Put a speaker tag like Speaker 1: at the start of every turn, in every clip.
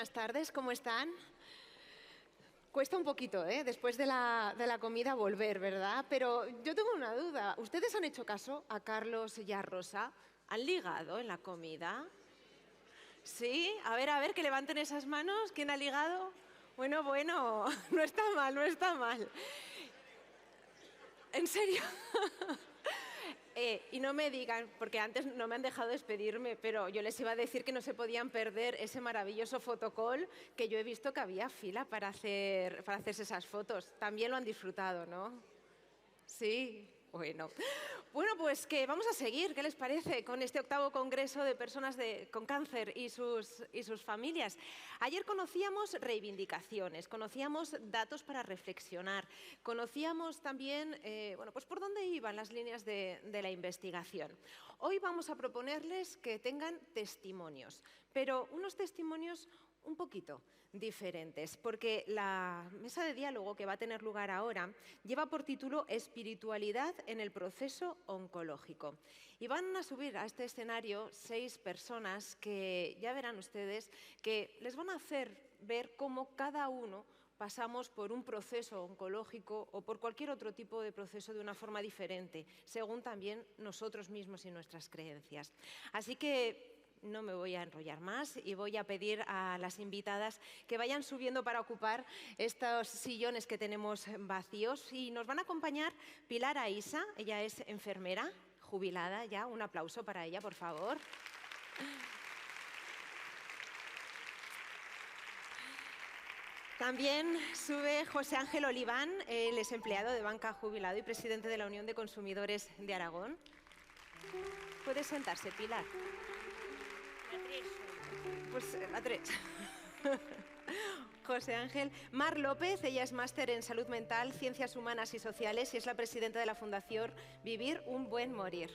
Speaker 1: buenas tardes, ¿cómo están? Cuesta un poquito, después de la comida volver, ¿verdad? Pero yo tengo una duda. ¿Ustedes han hecho caso a Carlos y a Rosa? ¿Han ligado en la comida? ¿Sí? A ver, que levanten esas manos. ¿Quién ha ligado? Bueno, no está mal, no está mal. ¿En serio? Y no me digan, porque antes no me han dejado despedirme, pero yo les iba a decir que no se podían perder ese maravilloso fotocall, que yo he visto que había fila para hacerse esas fotos. También lo han disfrutado, ¿no? Sí, bueno. Bueno, pues que vamos a seguir, ¿qué les parece? Con este 8º Congreso de Personas con Cáncer y sus familias. Ayer conocíamos reivindicaciones, conocíamos datos para reflexionar, conocíamos también, pues por dónde iban las líneas de la investigación. Hoy vamos a proponerles que tengan testimonios, pero unos testimonios un poquito diferentes, porque la mesa de diálogo que va a tener lugar ahora lleva por título Espiritualidad en el proceso oncológico. Y van a subir a este escenario 6 personas que ya verán ustedes que les van a hacer ver cómo cada uno pasamos por un proceso oncológico o por cualquier otro tipo de proceso de una forma diferente, según también nosotros mismos y nuestras creencias. Así que no me voy a enrollar más y voy a pedir a las invitadas que vayan subiendo para ocupar estos sillones que tenemos vacíos. Y nos van a acompañar Pilar Aisa, ella es enfermera, jubilada ya. Un aplauso para ella, por favor. También sube José Ángel Oliván, él es empleado de banca jubilado y presidente de la Unión de Consumidores de Aragón. Puede sentarse, Pilar. Pues la 3. José Ángel. Mar López, ella es máster en Salud Mental, Ciencias Humanas y Sociales y es la presidenta de la Fundación Vivir un Buen Morir.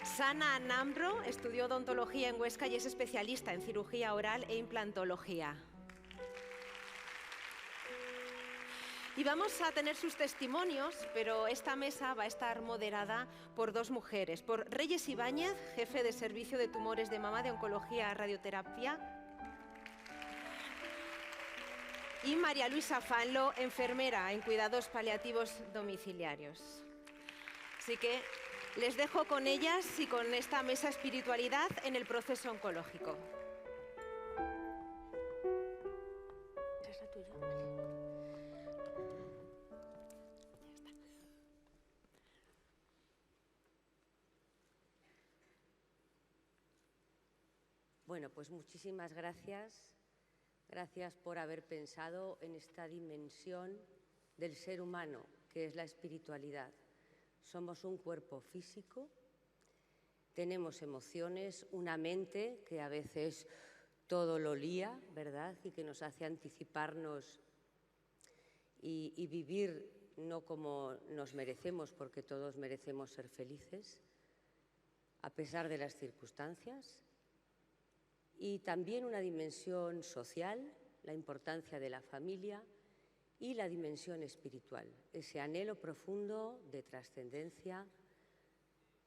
Speaker 1: Sana Nambro estudió odontología en Huesca y es especialista en cirugía oral e implantología. Y vamos a tener sus testimonios, pero esta mesa va a estar moderada por 2 mujeres, por Reyes Ibáñez, jefe de Servicio de Tumores de Mama de Oncología Radioterapia, y María Luisa Fanlo, enfermera en Cuidados Paliativos Domiciliarios. Así que les dejo con ellas y con esta mesa Espiritualidad en el proceso oncológico. ¿Esa es la tuya?
Speaker 2: Bueno, pues muchísimas gracias. Gracias por haber pensado en esta dimensión del ser humano, que es la espiritualidad. Somos un cuerpo físico, tenemos emociones, una mente que a veces todo lo lía, ¿verdad? Y que nos hace anticiparnos y vivir no como nos merecemos, porque todos merecemos ser felices, a pesar de las circunstancias. Y también una dimensión social, la importancia de la familia y la dimensión espiritual, ese anhelo profundo de trascendencia,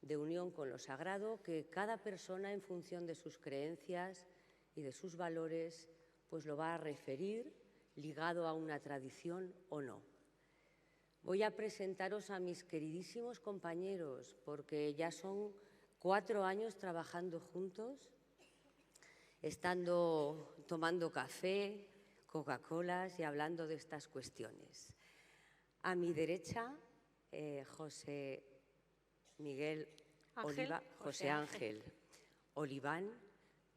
Speaker 2: de unión con lo sagrado, que cada persona en función de sus creencias y de sus valores pues lo va a referir ligado a una tradición o no. Voy a presentaros a mis queridísimos compañeros porque ya son 4 años trabajando juntos, tomando café, Coca-Colas y hablando de estas cuestiones. A mi derecha, José Ángel Oliván.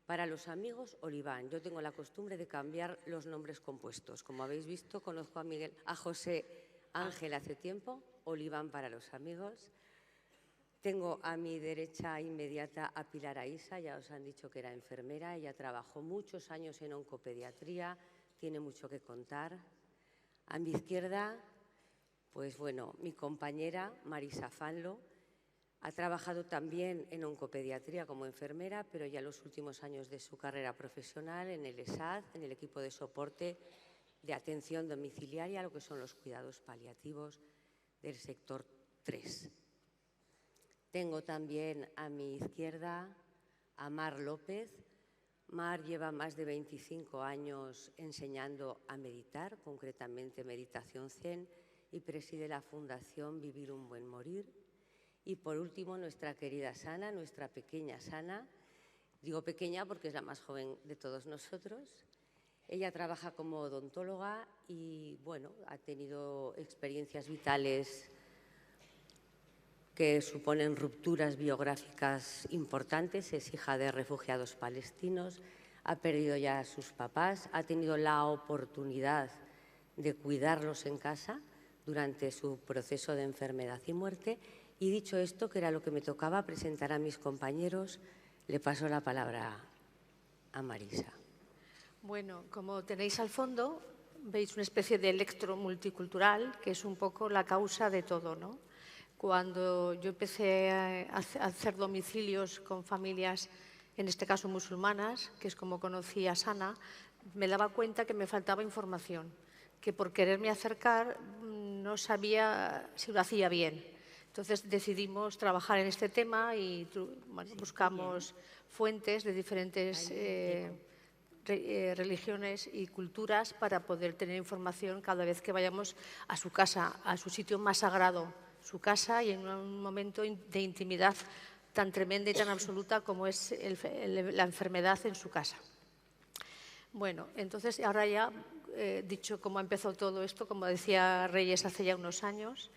Speaker 2: Para los amigos, Oliván. Yo tengo la costumbre de cambiar los nombres compuestos. Como habéis visto, conozco a José Ángel hace tiempo, Oliván para los amigos. Tengo a mi derecha inmediata a Pilar Aisa, ya os han dicho que era enfermera, ella trabajó muchos años en oncopediatría, tiene mucho que contar. A mi izquierda, pues bueno, mi compañera Marisa Fanlo, ha trabajado también en oncopediatría como enfermera, pero ya los últimos años de su carrera profesional en el ESAD, en el equipo de soporte de atención domiciliaria, lo que son los cuidados paliativos del sector 3. Tengo también a mi izquierda a Mar López. Mar lleva más de 25 años enseñando a meditar, concretamente meditación zen, y preside la Fundación Vivir un Buen Morir. Y por último, nuestra querida Sana, nuestra pequeña Sana. Digo pequeña porque es la más joven de todos nosotros. Ella trabaja como odontóloga y, bueno, ha tenido experiencias vitales que suponen rupturas biográficas importantes. Es hija de refugiados palestinos, ha perdido ya a sus papás, ha tenido la oportunidad de cuidarlos en casa durante su proceso de enfermedad y muerte. Y dicho esto, que era lo que me tocaba presentar a mis compañeros, le paso la palabra a Marisa.
Speaker 3: Bueno, como tenéis al fondo, veis una especie de electro multicultural, que es un poco la causa de todo, ¿no? Cuando yo empecé a hacer domicilios con familias, en este caso musulmanas, que es como conocí a Sana, me daba cuenta que me faltaba información, que por quererme acercar no sabía si lo hacía bien. Entonces decidimos trabajar en este tema y bueno, buscamos fuentes de diferentes religiones y culturas para poder tener información cada vez que vayamos a su casa, a su sitio más sagrado, su casa, y en un momento de intimidad tan tremenda y tan absoluta como es la enfermedad en su casa. Bueno, entonces ahora ya, dicho cómo empezó todo esto, como decía Reyes hace ya unos años,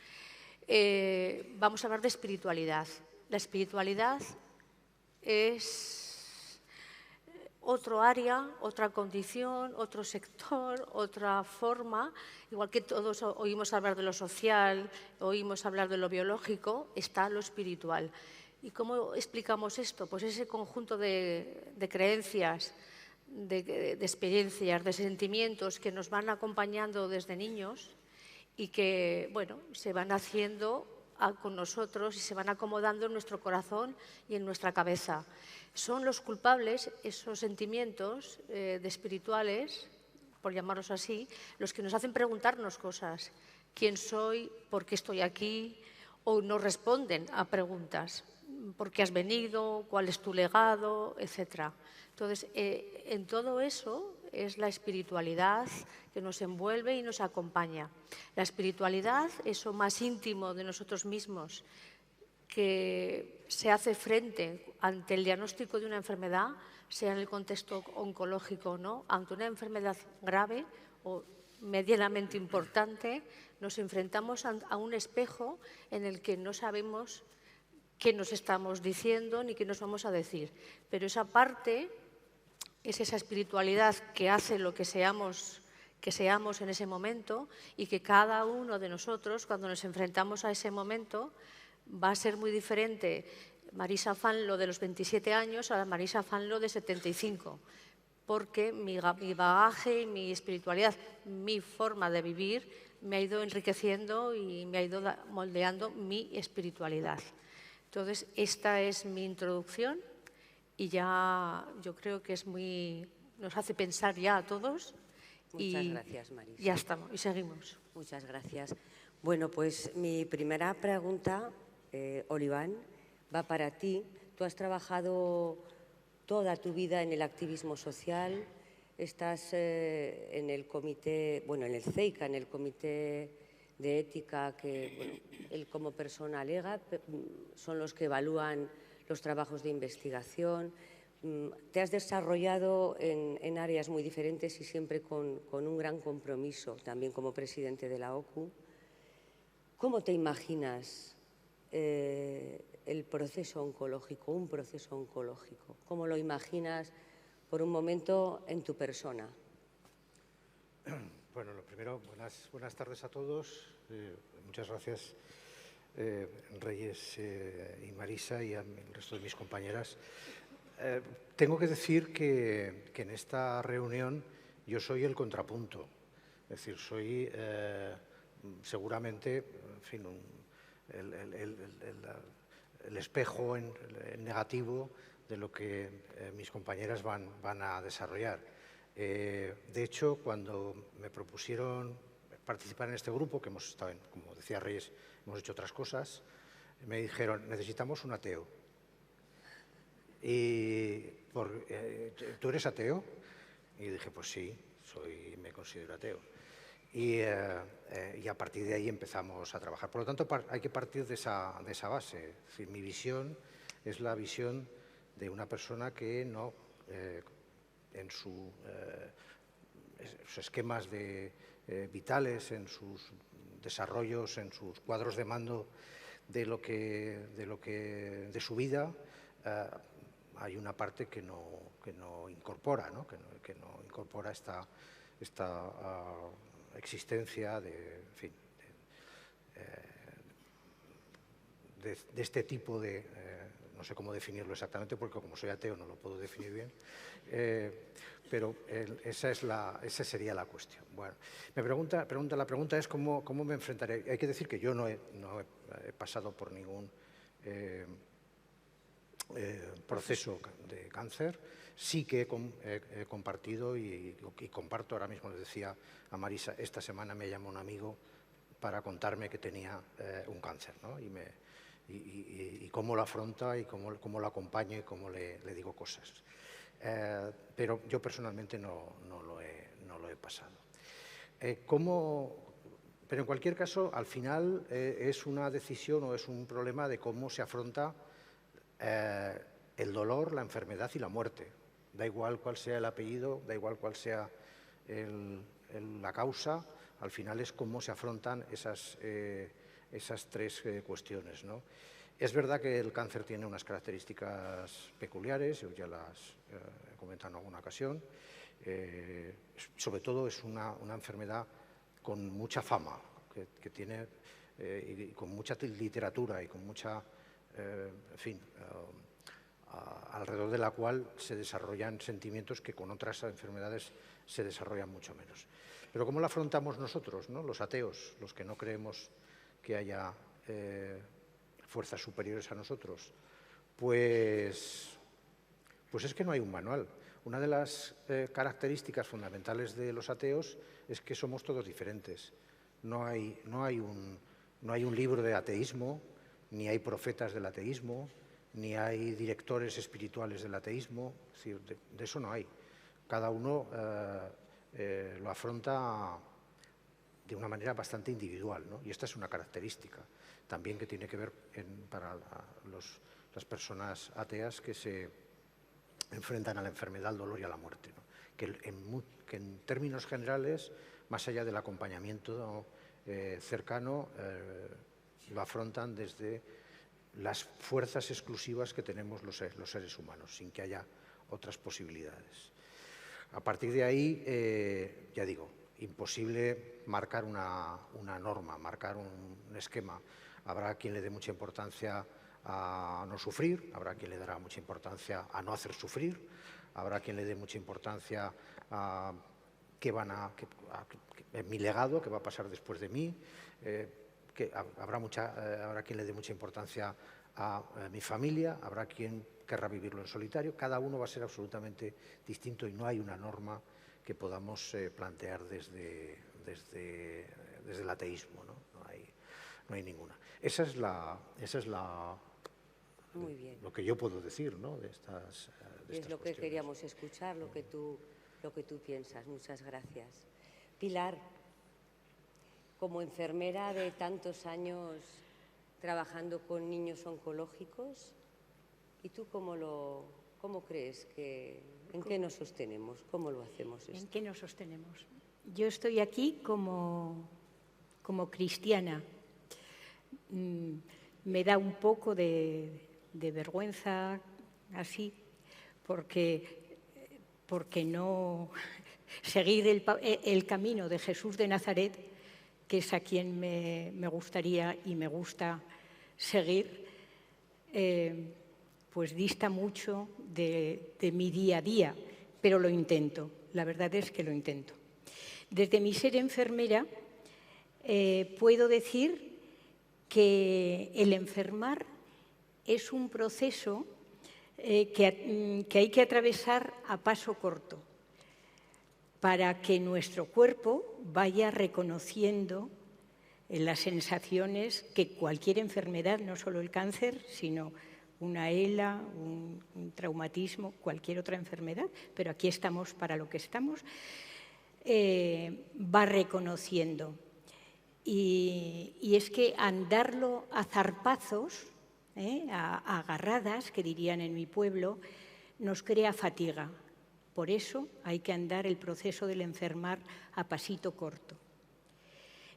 Speaker 3: vamos a hablar de espiritualidad. La espiritualidad es otro área, otra condición, otro sector, otra forma. Igual que todos oímos hablar de lo social, oímos hablar de lo biológico, está lo espiritual. ¿Y cómo explicamos esto? Pues ese conjunto de creencias, de experiencias, de sentimientos que nos van acompañando desde niños y que, bueno, se van haciendo con nosotros y se van acomodando en nuestro corazón y en nuestra cabeza. Son los culpables, esos sentimientos de espirituales, por llamarlos así, los que nos hacen preguntarnos cosas. ¿Quién soy? ¿Por qué estoy aquí? O no responden a preguntas. ¿Por qué has venido? ¿Cuál es tu legado? Etcétera. Entonces, en todo eso es la espiritualidad que nos envuelve y nos acompaña. La espiritualidad, eso más íntimo de nosotros mismos, que se hace frente ante el diagnóstico de una enfermedad, sea en el contexto oncológico o no, ante una enfermedad grave o medianamente importante, nos enfrentamos a un espejo en el que no sabemos qué nos estamos diciendo ni qué nos vamos a decir. Pero esa parte es esa espiritualidad que hace lo que seamos en ese momento, y que cada uno de nosotros, cuando nos enfrentamos a ese momento, va a ser muy diferente Marisa Fanlo de los 27 años a la Marisa Fanlo de 75, porque mi bagaje y mi espiritualidad, mi forma de vivir, me ha ido enriqueciendo y me ha ido moldeando mi espiritualidad. Entonces, esta es mi introducción y ya yo creo que nos hace pensar ya a todos.
Speaker 2: Muchas gracias, Marisa.
Speaker 3: Ya estamos, y seguimos.
Speaker 2: Muchas gracias. Bueno, pues mi primera pregunta, Oliván, va para ti. Tú has trabajado toda tu vida en el activismo social, estás en el comité, bueno, en el CEICA, en el comité de ética que, bueno, él como persona alega, son los que evalúan los trabajos de investigación. Te has desarrollado en áreas muy diferentes y siempre con un gran compromiso, también como presidente de la OCU. ¿Cómo te imaginas el proceso oncológico, un proceso oncológico? ¿Cómo lo imaginas por un momento en tu persona?
Speaker 4: Bueno, lo primero, buenas tardes a todos. Muchas gracias, Reyes y Marisa, y al resto de mis compañeras. Tengo que decir que en esta reunión yo soy el contrapunto. Es decir, soy seguramente, en fin, el espejo en negativo de lo que mis compañeras van a desarrollar. De hecho, cuando me propusieron participar en este grupo, que hemos estado, como decía Reyes, hemos hecho otras cosas, me dijeron, necesitamos un ateo. Y, ¿tú eres ateo? Y dije, pues sí, me considero ateo. Y a partir de ahí empezamos a trabajar. Por lo tanto, hay que partir de esa base. Es decir, mi visión es la visión de una persona que no, en sus esquemas vitales, en sus desarrollos, en sus cuadros de mando de su vida, hay una parte que no incorpora, ¿no? Que no incorpora esta existencia de este tipo de, no sé cómo definirlo exactamente, porque como soy ateo no lo puedo definir bien, pero esa sería la cuestión. Bueno, la pregunta es cómo me enfrentaré. Hay que decir que yo no he pasado por ningún proceso de cáncer. Sí que he compartido y comparto, ahora mismo les decía a Marisa, esta semana me llamó un amigo para contarme que tenía un cáncer, ¿no? Y cómo lo afronta y cómo lo acompaño y cómo le digo cosas. Pero yo personalmente no lo he pasado. Pero en cualquier caso, al final es una decisión o es un problema de cómo se afronta el dolor, la enfermedad y la muerte. Da igual cuál sea el apellido, da igual cuál sea la causa, al final es cómo se afrontan esas tres cuestiones, ¿no? Es verdad que el cáncer tiene unas características peculiares, yo ya las he comentado en alguna ocasión. Sobre todo es una enfermedad con mucha fama, que tiene, y con mucha literatura y con mucha, en fin, alrededor de la cual se desarrollan sentimientos que con otras enfermedades se desarrollan mucho menos. Pero ¿cómo lo afrontamos nosotros, ¿no? Los ateos, los que no creemos que haya fuerzas superiores a nosotros? Pues es que no hay un manual. Una de las características fundamentales de los ateos es que somos todos diferentes. No hay un libro de ateísmo, ni hay profetas del ateísmo, ni hay directores espirituales del ateísmo. Es decir, de eso no hay. Cada uno lo afronta de una manera bastante individual, ¿no? Y esta es una característica también que tiene que ver para las personas ateas que se enfrentan a la enfermedad, al dolor y a la muerte, ¿no? Que en términos generales, más allá del acompañamiento cercano, lo afrontan desde las fuerzas exclusivas que tenemos los seres humanos, sin que haya otras posibilidades. A partir de ahí, ya digo, imposible marcar una norma, marcar un esquema. Habrá quien le dé mucha importancia a no sufrir, habrá quien le dará mucha importancia a no hacer sufrir, habrá quien le dé mucha importancia a mi legado, qué va a pasar después de mí, habrá quien le dé mucha importancia a mi familia, habrá quien querrá vivirlo en solitario. Cada uno va a ser absolutamente distinto y no hay una norma que podamos plantear desde el ateísmo, ¿no? No hay ninguna. Esa es
Speaker 2: Muy bien.
Speaker 4: lo que yo puedo decir, ¿no? de estas
Speaker 2: es lo que queríamos escuchar, lo que tú piensas. Muchas gracias. Pilar, como enfermera de tantos años trabajando con niños oncológicos, ¿y tú cómo crees en qué nos sostenemos? ¿Cómo lo hacemos esto?
Speaker 5: ¿En qué nos sostenemos? Yo estoy aquí como cristiana. Me da un poco de vergüenza así, porque no seguir el camino de Jesús de Nazaret, que es a quien me gustaría y me gusta seguir, pues dista mucho de mi día a día, pero lo intento, la verdad es que lo intento. Desde mi ser enfermera puedo decir que el enfermar es un proceso que hay que atravesar a paso corto para que nuestro cuerpo vaya reconociendo en las sensaciones que cualquier enfermedad, no solo el cáncer, sino una ELA, un traumatismo, cualquier otra enfermedad, pero aquí estamos para lo que estamos, va reconociendo. Y es que andarlo a zarpazos, a agarradas, que dirían en mi pueblo, nos crea fatiga. Por eso hay que andar el proceso del enfermar a pasito corto.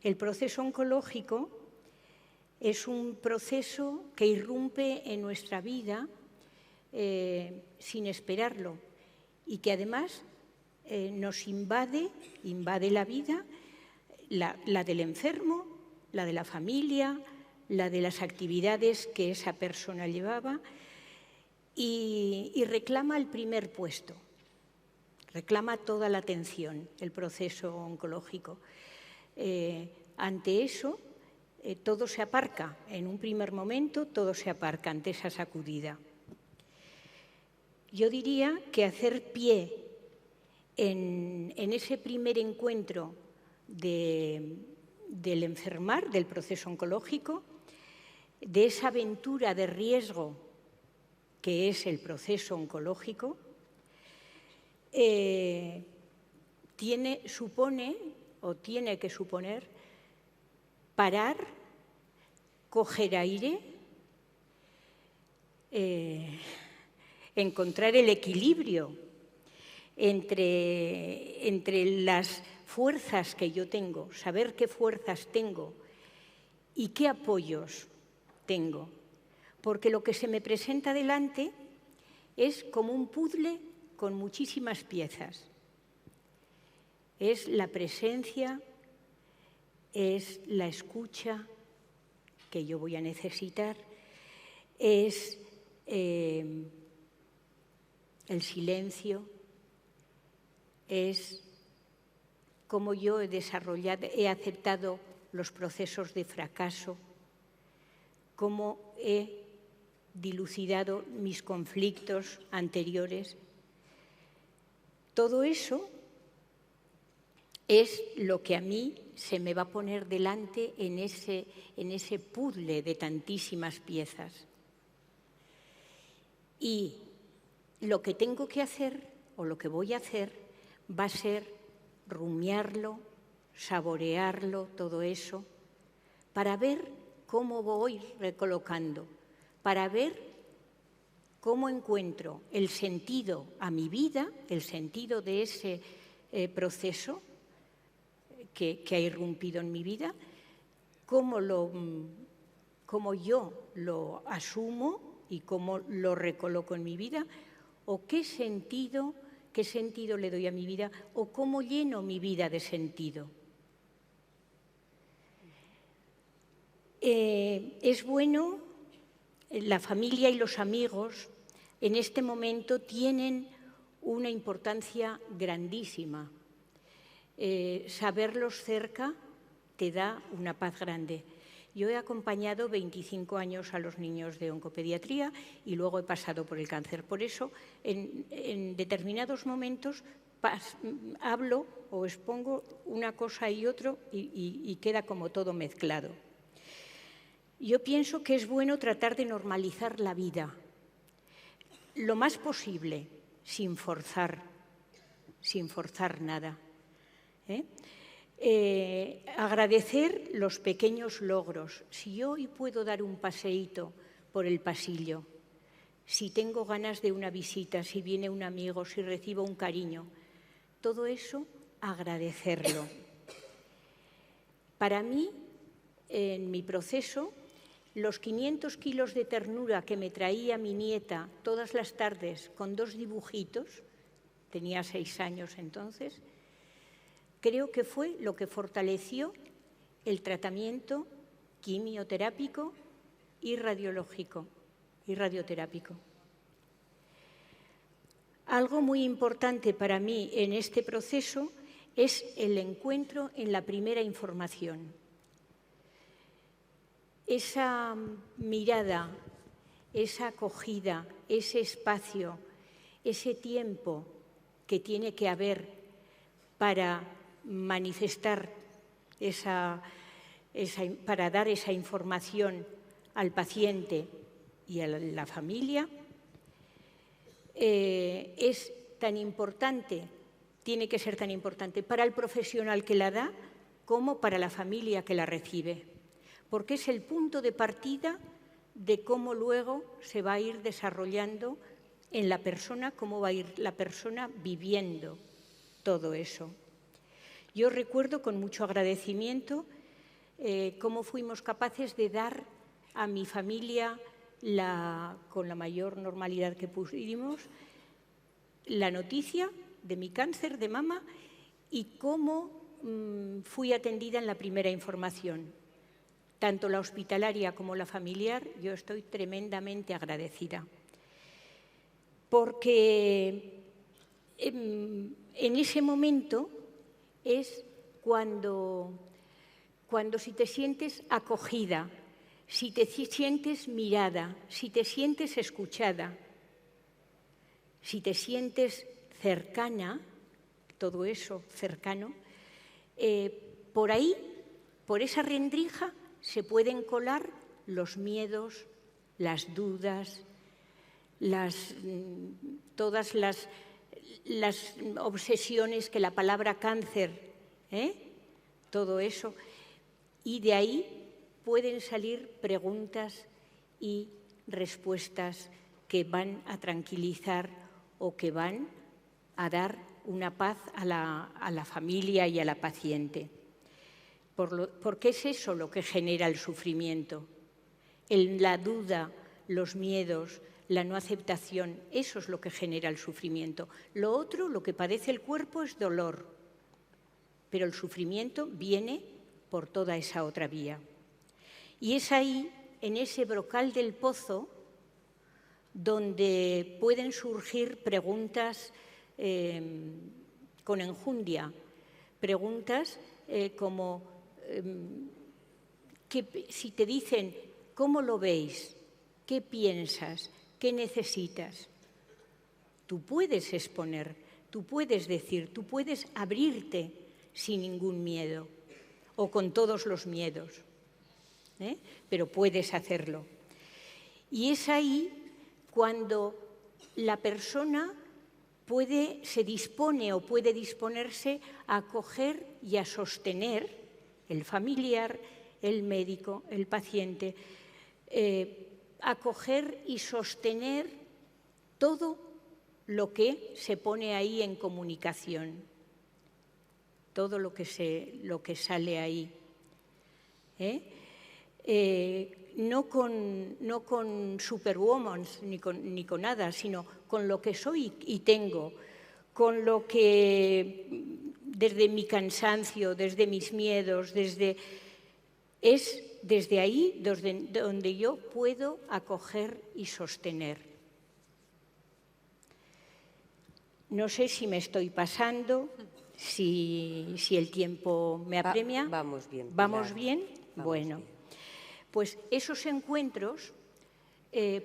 Speaker 5: El proceso oncológico es un proceso que irrumpe en nuestra vida sin esperarlo y que además nos invade la vida, la del enfermo, la de la familia, la de las actividades que esa persona llevaba y reclama el primer puesto, reclama toda la atención, el proceso oncológico. Ante eso, todo se aparca, en un primer momento todo se aparca ante esa sacudida. Yo diría que hacer pie en ese primer encuentro del enfermar, del proceso oncológico, de esa aventura de riesgo que es el proceso oncológico, tiene que suponer parar, coger aire, encontrar el equilibrio entre las fuerzas que yo tengo, saber qué fuerzas tengo y qué apoyos tengo. Porque lo que se me presenta delante es como un puzzle con muchísimas piezas. Es la presencia, es la escucha que yo voy a necesitar, es el silencio, es cómo yo he aceptado los procesos de fracaso, cómo he dilucidado mis conflictos anteriores. Todo eso es lo que a mí se me va a poner delante en ese puzzle de tantísimas piezas. Y lo que tengo que hacer, o lo que voy a hacer, va a ser rumiarlo, saborearlo, todo eso, para ver cómo voy recolocando, para ver cómo encuentro el sentido a mi vida, el sentido de ese proceso que ha irrumpido en mi vida, cómo yo lo asumo y cómo lo recoloco en mi vida, o qué sentido le doy a mi vida, o cómo lleno mi vida de sentido. Es bueno, la familia y los amigos en este momento tienen una importancia grandísima. Saberlos cerca te da una paz grande. Yo he acompañado 25 años a los niños de oncopediatría y luego he pasado por el cáncer. Por eso, en determinados momentos hablo o expongo una cosa y otro y queda como todo mezclado. Yo pienso que es bueno tratar de normalizar la vida lo más posible, sin forzar nada. Agradecer los pequeños logros. Si yo hoy puedo dar un paseíto por el pasillo, si tengo ganas de una visita, si viene un amigo, si recibo un cariño, todo eso agradecerlo. Para mí, en mi proceso, los 500 kilos de ternura que me traía mi nieta todas las tardes con 2 dibujitos, tenía 6 años entonces, creo que fue lo que fortaleció el tratamiento quimioterápico y radiológico y radioterápico. Algo muy importante para mí en este proceso es el encuentro en la primera información. Esa mirada, esa acogida, ese espacio, ese tiempo que tiene que haber para manifestar esa para dar esa información al paciente y a la familia, es tan importante, tiene que ser tan importante para el profesional que la da como para la familia que la recibe, porque es el punto de partida de cómo luego se va a ir desarrollando en la persona, cómo va a ir la persona viviendo todo eso. Yo recuerdo con mucho agradecimiento cómo fuimos capaces de dar a mi familia, con la mayor normalidad que pudimos, la noticia de mi cáncer de mama y cómo fui atendida en la primera información. Tanto la hospitalaria como la familiar, yo estoy tremendamente agradecida. Porque en ese momento es cuando si te sientes acogida, si te sientes mirada, si te sientes escuchada, si te sientes cercana, todo eso cercano, por ahí, por esa rendija, se pueden colar los miedos, las dudas, todas las obsesiones que la palabra cáncer, todo eso, y de ahí pueden salir preguntas y respuestas que van a tranquilizar o que van a dar una paz a la familia y a la paciente. Porque es eso lo que genera el sufrimiento. La duda, los miedos, la no aceptación, eso es lo que genera el sufrimiento. Lo otro, lo que padece el cuerpo, es dolor, pero el sufrimiento viene por toda esa otra vía. Y es ahí, en ese brocal del pozo, donde pueden surgir preguntas con enjundia, preguntas como que si te dicen ¿cómo lo veis? ¿Qué piensas? ¿Qué necesitas? Tú puedes exponer, tú puedes decir, tú puedes abrirte sin ningún miedo o con todos los miedos, pero puedes hacerlo. Y es ahí cuando la persona se dispone o puede disponerse a acoger y a sostener, el familiar, el médico, el paciente, acoger y sostener todo lo que se pone ahí en comunicación, todo lo que sale ahí. No con superwoman ni con nada, sino con lo que soy y tengo, con lo que desde mi cansancio, desde mis miedos, es desde ahí donde yo puedo acoger y sostener. No sé si me estoy pasando, si el tiempo me apremia.
Speaker 2: Vamos bien.
Speaker 5: ¿Vamos bien? Bueno. Pues esos encuentros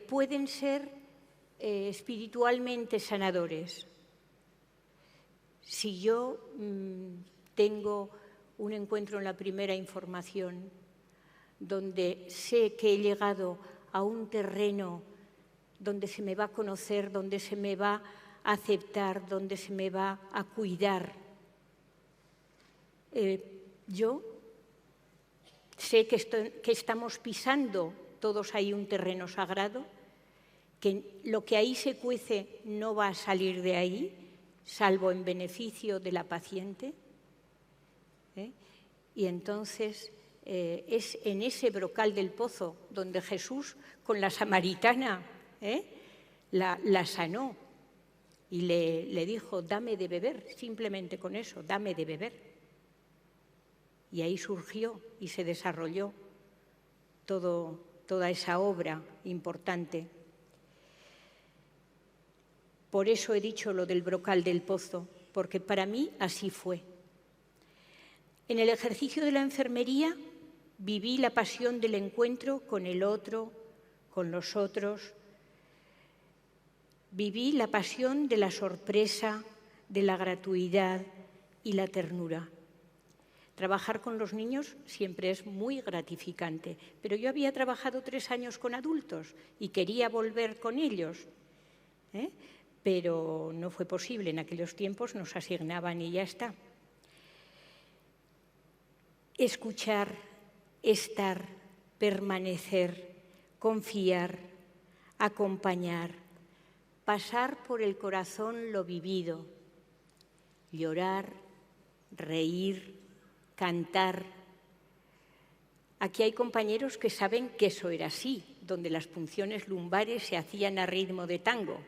Speaker 5: pueden ser espiritualmente sanadores. Si yo tengo un encuentro en la primera información donde sé que he llegado a un terreno donde se me va a conocer, donde se me va a aceptar, donde se me va a cuidar, yo sé que estamos pisando todos ahí un terreno sagrado, que lo que ahí se cuece no va a salir de ahí, salvo en beneficio de la paciente. Y entonces es en ese brocal del pozo donde Jesús con la samaritana la sanó y le dijo, dame de beber, simplemente con eso, dame de beber. Y ahí surgió y se desarrolló toda esa obra importante. Por eso he dicho lo del brocal del pozo, porque para mí así fue. En el ejercicio de la enfermería viví la pasión del encuentro con el otro, con los otros. Viví la pasión de la sorpresa, de la gratuidad y la ternura. Trabajar con los niños siempre es muy gratificante, pero yo había trabajado 3 años con adultos y quería volver con ellos, pero no fue posible. En aquellos tiempos nos asignaban y ya está. Escuchar, estar, permanecer, confiar, acompañar, pasar por el corazón lo vivido, llorar, reír, cantar. Aquí hay compañeros que saben que eso era así, donde las punciones lumbares se hacían a ritmo de tango,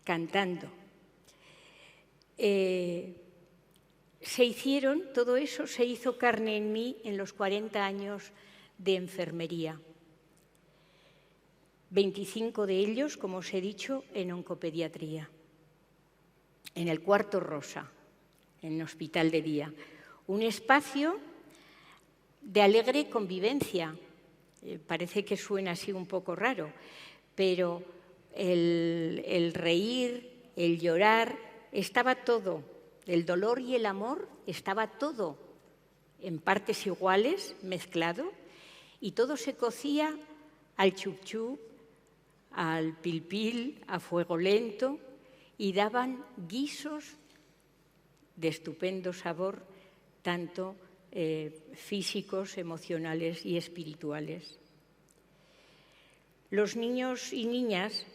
Speaker 5: cantando. Todo eso se hizo carne en mí en los 40 años de enfermería. 25 de ellos, como os he dicho, en oncopediatría, en el Cuarto Rosa, en el hospital de día. Un espacio de alegre convivencia. Parece que suena así un poco raro, pero el reír, el llorar, estaba todo. El dolor y el amor estaba todo en partes iguales, mezclado, y todo se cocía al chup-chup, al pil-pil, a fuego lento, y daban guisos de estupendo sabor, tanto físicos, emocionales y espirituales. Los niños y niñas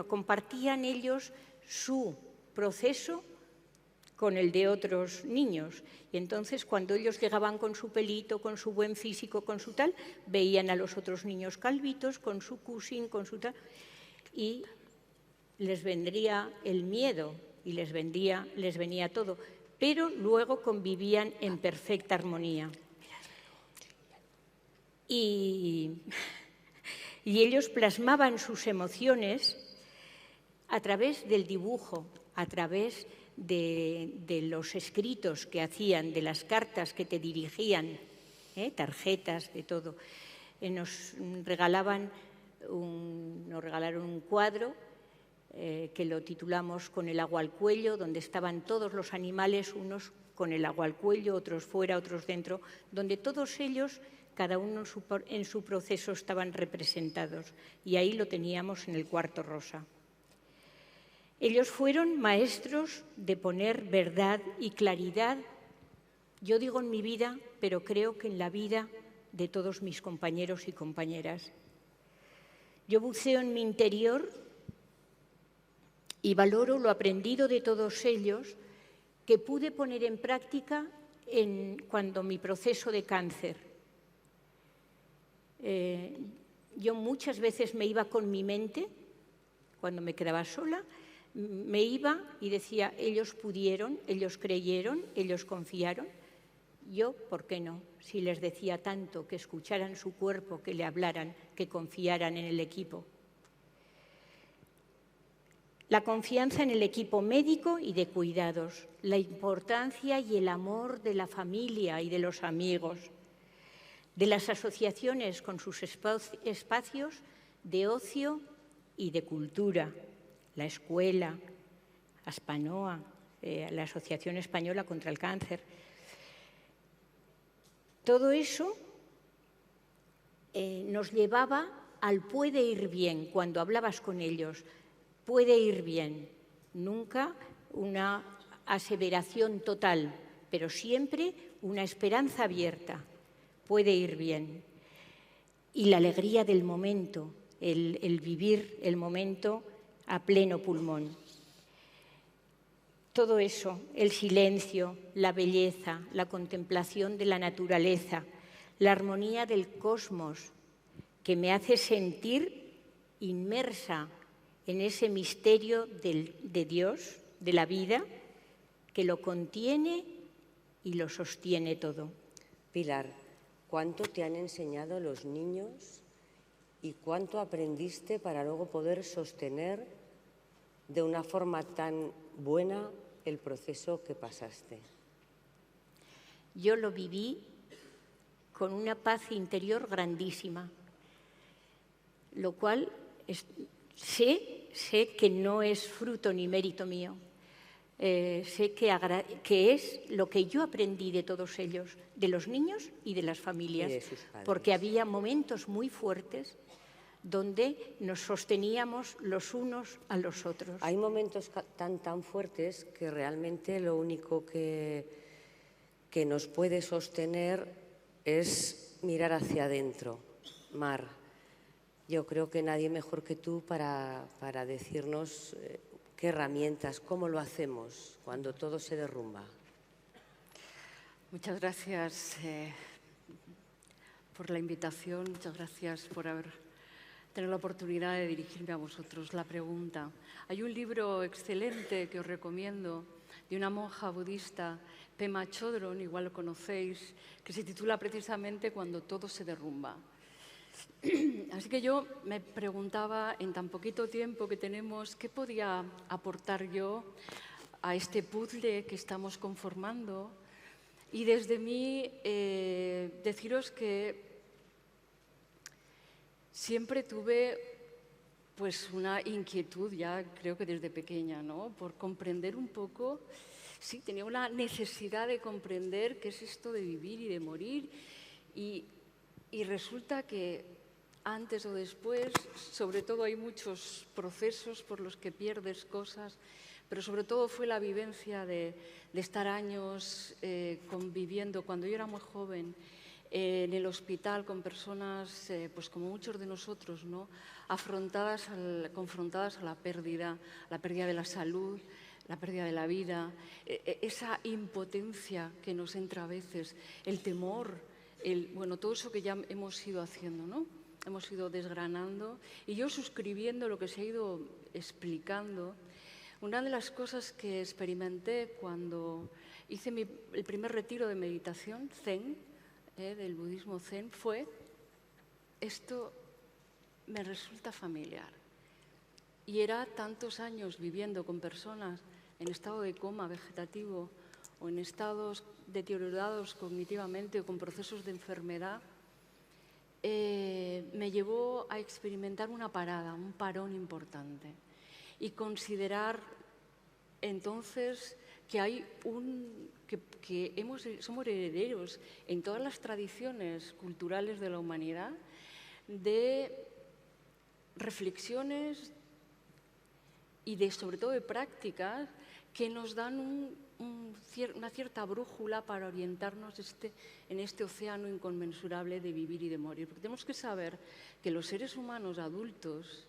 Speaker 5: compartían ellos su proceso con el de otros niños. Y entonces, cuando ellos llegaban con su pelito, con su buen físico, con su tal, veían a los otros niños calvitos, con su cusín, con su tal, y les vendría el miedo y les venía todo, pero luego convivían en perfecta armonía. Y ellos plasmaban sus emociones a través del dibujo, a través de los escritos que hacían, de las cartas que te dirigían, tarjetas, de todo. Nos regalaron un cuadro que lo titulamos Con el agua al cuello, donde estaban todos los animales, unos con el agua al cuello, otros fuera, otros dentro, donde todos ellos, cada uno en su proceso, estaban representados. Y ahí lo teníamos en el Cuarto Rosa. Ellos fueron maestros de poner verdad y claridad, yo digo en mi vida, pero creo que en la vida de todos mis compañeros y compañeras. Yo buceo en mi interior y valoro lo aprendido de todos ellos, que pude poner en práctica cuando mi proceso de cáncer. Yo muchas veces me iba con mi mente, cuando me quedaba sola, me iba y decía, ellos pudieron, ellos creyeron, ellos confiaron. Yo, ¿por qué no? Si les decía tanto, que escucharan su cuerpo, que le hablaran, que confiaran en el equipo. La confianza en el equipo médico y de cuidados, la importancia y el amor de la familia y de los amigos, de las asociaciones con sus espacios de ocio y de cultura, la escuela, Aspanoa, la Asociación Española contra el Cáncer. Todo eso nos llevaba al puede ir bien cuando hablabas con ellos. Puede ir bien, nunca una aseveración total, pero siempre una esperanza abierta. Puede ir bien. Y la alegría del momento, el vivir el momento a pleno pulmón. Todo eso, el silencio, la belleza, la contemplación de la naturaleza, la armonía del cosmos, que me hace sentir inmersa en ese misterio de Dios, de la vida, que lo contiene y lo sostiene todo.
Speaker 2: Pilar, ¿cuánto te han enseñado los niños y cuánto aprendiste para luego poder sostener de una forma tan buena el proceso que pasaste?
Speaker 5: Yo lo viví con una paz interior grandísima, lo cual sé que no es fruto ni mérito mío, sé que es lo que yo aprendí de todos ellos, de los niños y de las familias,
Speaker 2: Y de sus padres.
Speaker 5: porque había momentos muy fuertes donde nos sosteníamos los unos a los otros.
Speaker 2: Hay momentos tan fuertes que realmente lo único que nos puede sostener es mirar hacia adentro. Mar, yo creo que nadie mejor que tú para decirnos qué herramientas, cómo lo hacemos cuando todo se derrumba.
Speaker 6: Muchas gracias por la invitación, muchas gracias por tener la oportunidad de dirigirme a vosotros la pregunta. Hay un libro excelente que os recomiendo de una monja budista, Pema Chodron, igual lo conocéis, que se titula precisamente Cuando todo se derrumba. Así que yo me preguntaba, en tan poquito tiempo que tenemos, ¿qué podía aportar yo a este puzzle que estamos conformando? Y desde mí deciros que siempre tuve pues una inquietud, ya creo que desde pequeña, ¿no? Por comprender un poco, sí, tenía una necesidad de comprender qué es esto de vivir y de morir. Y resulta que antes o después, sobre todo hay muchos procesos por los que pierdes cosas, pero sobre todo fue la vivencia de estar años conviviendo, cuando yo era muy joven, en el hospital con personas, pues como muchos de nosotros, ¿no? Confrontadas a la pérdida de la salud, la pérdida de la vida, esa impotencia que nos entra a veces, el temor, bueno, todo eso que ya hemos ido haciendo, ¿no? Hemos ido desgranando y yo suscribiendo lo que se ha ido explicando. Una de las cosas que experimenté cuando hice el primer retiro de meditación, Zen, del budismo Zen, fue: esto me resulta familiar. Y era tantos años viviendo con personas en estado de coma vegetativo o en estados deteriorados cognitivamente o con procesos de enfermedad, me llevó a experimentar una parada, un parón importante y considerar entonces que hay somos herederos en todas las tradiciones culturales de la humanidad de reflexiones y sobre todo de prácticas que nos dan una cierta brújula para orientarnos en este océano inconmensurable de vivir y de morir. Porque tenemos que saber que los seres humanos adultos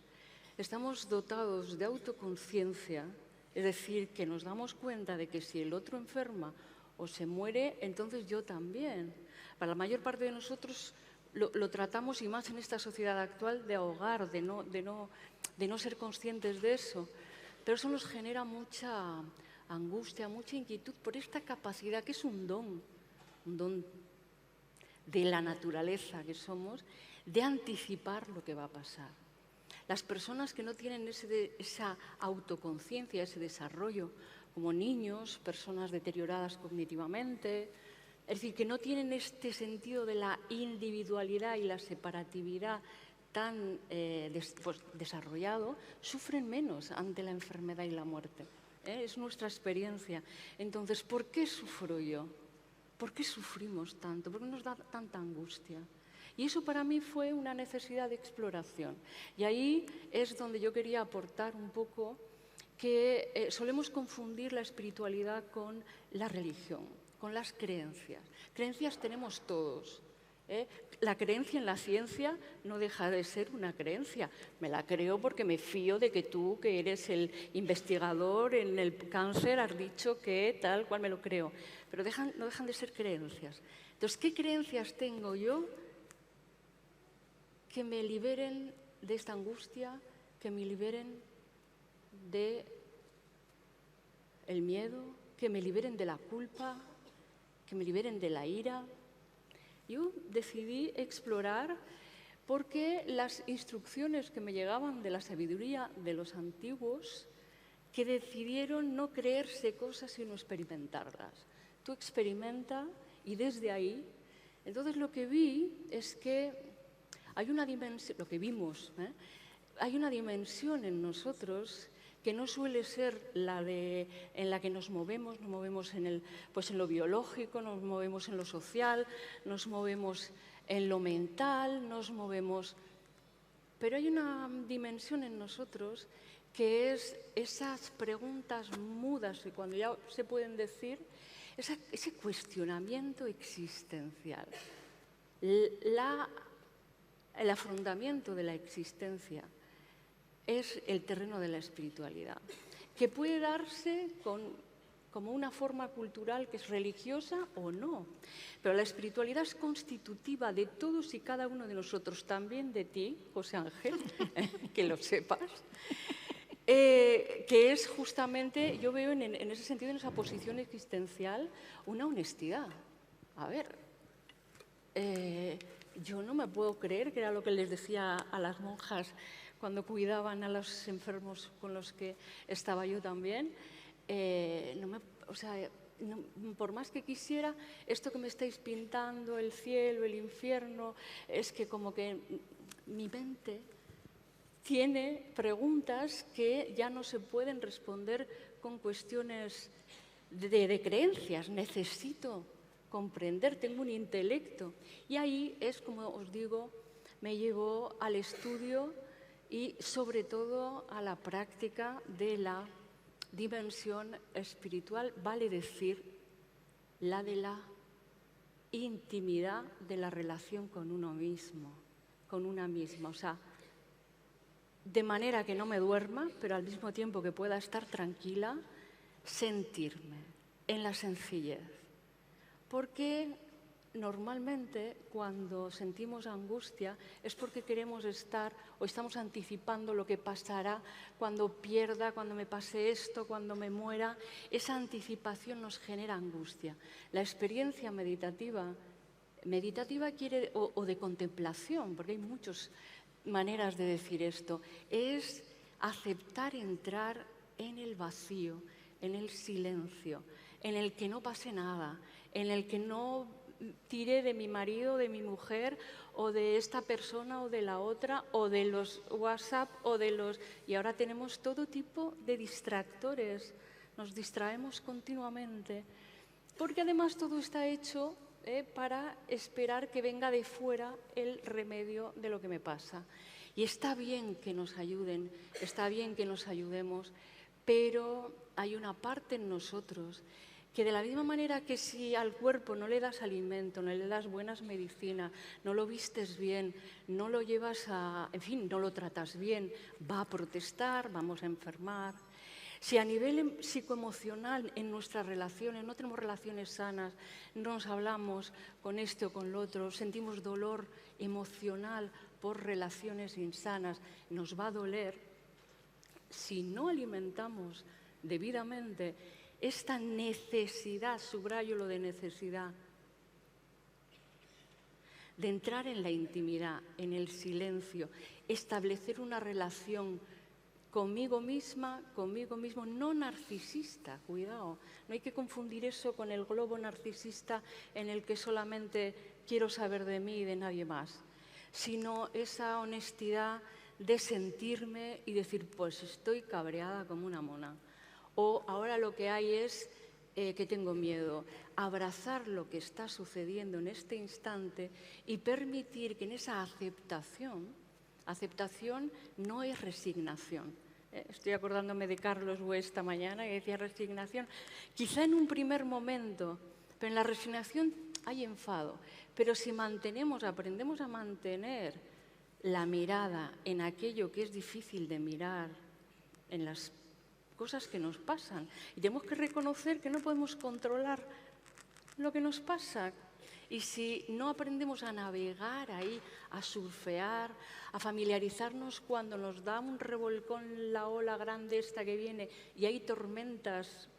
Speaker 6: estamos dotados de autoconciencia, es decir, que nos damos cuenta de que si el otro enferma o se muere, entonces yo también. Para la mayor parte de nosotros lo tratamos, y más en esta sociedad actual, de ahogar, de no ser conscientes de eso. Pero eso nos genera mucha angustia, mucha inquietud por esta capacidad, que es un don de la naturaleza que somos, de anticipar lo que va a pasar. Las personas que no tienen esa autoconciencia, ese desarrollo, como niños, personas deterioradas cognitivamente, es decir, que no tienen este sentido de la individualidad y la separatividad tan desarrollado, sufren menos ante la enfermedad y la muerte. Es nuestra experiencia. Entonces, ¿por qué sufro yo? ¿Por qué sufrimos tanto? ¿Por qué nos da tanta angustia? Y eso para mí fue una necesidad de exploración. Y ahí es donde yo quería aportar un poco que solemos confundir la espiritualidad con la religión, con las creencias. Creencias tenemos todos. La creencia en la ciencia no deja de ser una creencia. Me la creo porque me fío de que tú, que eres el investigador en el cáncer, has dicho que tal cual, me lo creo. Pero no dejan de ser creencias. Entonces, ¿qué creencias tengo yo que me liberen de esta angustia, que me liberen del miedo, que me liberen de la culpa, que me liberen de la ira? Yo decidí explorar porque las instrucciones que me llegaban de la sabiduría de los antiguos, que decidieron no creerse cosas sino experimentarlas. Tú experimenta y desde ahí, entonces lo que vi es que hay una dimensión, lo que vimos, hay una dimensión en nosotros que no suele ser en la que nos movemos en lo biológico, nos movemos en lo social, nos movemos en lo mental, pero hay una dimensión en nosotros que es esas preguntas mudas, y cuando ya se pueden decir, ese cuestionamiento existencial, el afrontamiento de la existencia es el terreno de la espiritualidad, que puede darse como una forma cultural que es religiosa o no, pero la espiritualidad es constitutiva de todos y cada uno de nosotros, también de ti, José Ángel, que lo sepas, que es justamente, yo veo en ese sentido, en esa posición existencial, una honestidad. A ver, yo no me puedo creer, que era lo que les decía a las monjas cuando cuidaban a los enfermos con los que estaba yo también, por más que quisiera, esto que me estáis pintando, el cielo, el infierno, es que como que mi mente tiene preguntas que ya no se pueden responder con cuestiones de creencias. Necesito comprender, tengo un intelecto. Y ahí es, como os digo, me llevó al estudio y sobre todo a la práctica de la dimensión espiritual, vale decir, la de la intimidad de la relación con uno mismo, con una misma. O sea, de manera que no me duerma, pero al mismo tiempo que pueda estar tranquila, sentirme en la sencillez. Porque normalmente cuando sentimos angustia es porque queremos estar o estamos anticipando lo que pasará cuando pierda, cuando me pase esto, cuando me muera. Esa anticipación nos genera angustia. La experiencia meditativa quiere, o de contemplación, porque hay muchas maneras de decir esto, es aceptar entrar en el vacío, en el silencio, en el que no pase nada, en el que no tire de mi marido, de mi mujer, o de esta persona o de la otra, o de los WhatsApp, Y ahora tenemos todo tipo de distractores, nos distraemos continuamente, porque además todo está hecho para esperar que venga de fuera el remedio de lo que me pasa. Y está bien que nos ayuden, está bien que nos ayudemos, pero hay una parte en nosotros que de la misma manera que si al cuerpo no le das alimento, no le das buenas medicinas, no lo vistes bien, no lo llevas no lo tratas bien, va a protestar, vamos a enfermar. Si a nivel psicoemocional en nuestras relaciones no tenemos relaciones sanas, no nos hablamos con este o con lo otro, sentimos dolor emocional por relaciones insanas, nos va a doler. Si no alimentamos debidamente esta necesidad, subrayo lo de necesidad, de entrar en la intimidad, en el silencio, establecer una relación conmigo misma, conmigo mismo, no narcisista, cuidado, no hay que confundir eso con el globo narcisista en el que solamente quiero saber de mí y de nadie más, sino esa honestidad de sentirme y decir, pues estoy cabreada como una mona. O ahora lo que hay es que tengo miedo. Abrazar lo que está sucediendo en este instante y permitir que en esa aceptación no es resignación. Estoy acordándome de Carlos Güell esta mañana que decía resignación. Quizá en un primer momento, pero en la resignación hay enfado. Pero si aprendemos a mantener la mirada en aquello que es difícil de mirar, en las cosas que nos pasan. Y tenemos que reconocer que no podemos controlar lo que nos pasa. Y si no aprendemos a navegar ahí, a surfear, a familiarizarnos cuando nos da un revolcón la ola grande esta que viene y hay tormentas,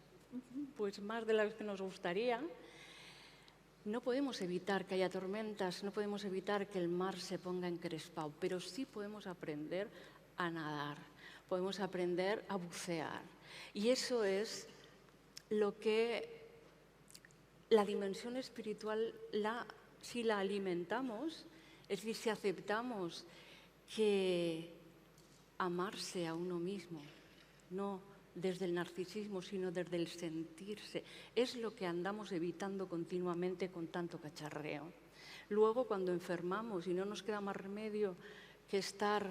Speaker 6: pues más de las que nos gustaría, no podemos evitar que haya tormentas, no podemos evitar que el mar se ponga encrespado, pero sí podemos aprender a nadar. Podemos aprender a bucear. Y eso es lo que la dimensión espiritual, si la alimentamos, es decir, si aceptamos que amarse a uno mismo no desde el narcisismo, sino desde el sentirse. Es lo que andamos evitando continuamente con tanto cacharreo. Luego, cuando enfermamos y no nos queda más remedio que estar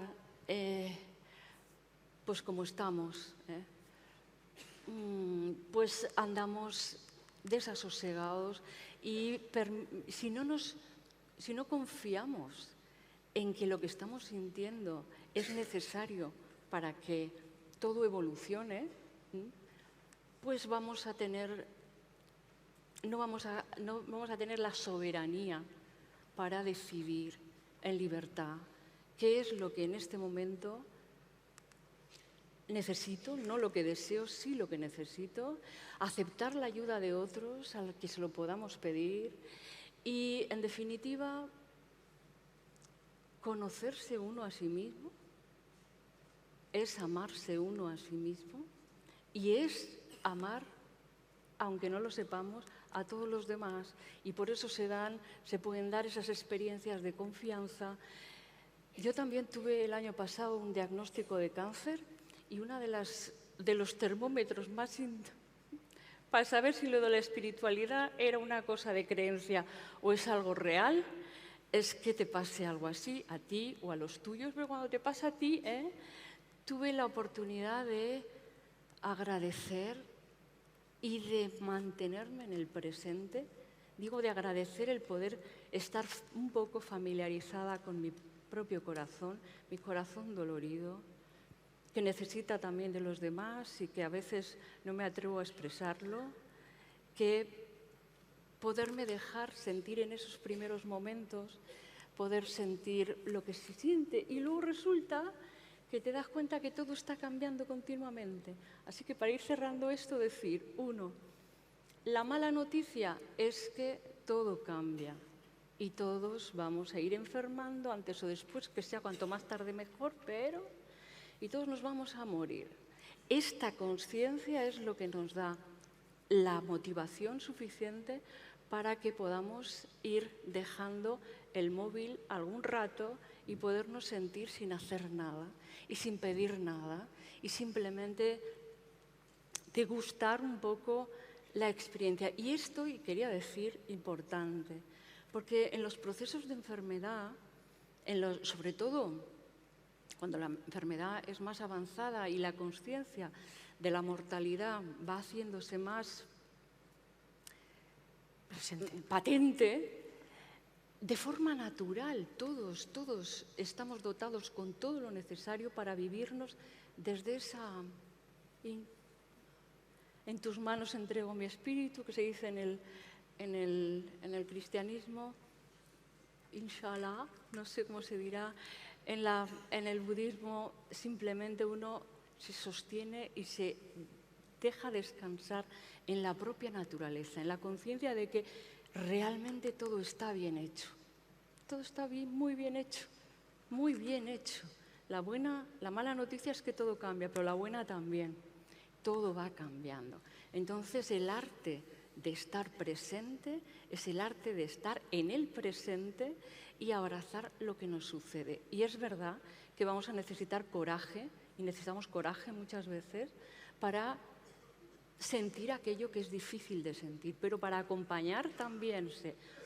Speaker 6: pues como estamos, pues andamos desasosegados y si no confiamos en que lo que estamos sintiendo es necesario para que todo evolucione, pues no vamos a tener la soberanía para decidir en libertad qué es lo que en este momento necesito, no lo que deseo, sí lo que necesito, aceptar la ayuda de otros al que se lo podamos pedir y, en definitiva, conocerse uno a sí mismo, es amarse uno a sí mismo y es amar, aunque no lo sepamos, a todos los demás. Y por eso se pueden dar esas experiencias de confianza. Yo también tuve el año pasado un diagnóstico de cáncer y uno de los termómetros más para saber si lo de la espiritualidad era una cosa de creencia o es algo real, es que te pase algo así a ti o a los tuyos. Pero cuando te pasa a ti, tuve la oportunidad de agradecer y de mantenerme en el presente. Digo de agradecer el poder estar un poco familiarizada con mi propio corazón, mi corazón dolorido, que necesita también de los demás y que a veces no me atrevo a expresarlo, que poderme dejar sentir en esos primeros momentos, poder sentir lo que se siente y luego resulta que te das cuenta que todo está cambiando continuamente. Así que para ir cerrando esto, decir, 1, la mala noticia es que todo cambia y todos vamos a ir enfermando antes o después, que sea cuanto más tarde mejor, y todos nos vamos a morir. Esta conciencia es lo que nos da la motivación suficiente para que podamos ir dejando el móvil algún rato y podernos sentir sin hacer nada y sin pedir nada y simplemente degustar un poco la experiencia. Y esto, y quería decir, importante, porque en los procesos de enfermedad, sobre todo cuando la enfermedad es más avanzada y la conciencia de la mortalidad va haciéndose más patente, de forma natural, todos estamos dotados con todo lo necesario para vivirnos desde esa... En tus manos entrego mi espíritu, que se dice en el cristianismo, inshallah, no sé cómo se dirá. En el budismo simplemente uno se sostiene y se deja descansar en la propia naturaleza, en la conciencia de que realmente todo está bien hecho. Todo está muy bien hecho, muy bien hecho. La mala noticia es que todo cambia, pero la buena también. Todo va cambiando. Entonces el arte de estar presente es el arte de estar en el presente y abrazar lo que nos sucede. Y es verdad que vamos a necesitar coraje, y necesitamos coraje muchas veces, para sentir aquello que es difícil de sentir, pero para acompañar también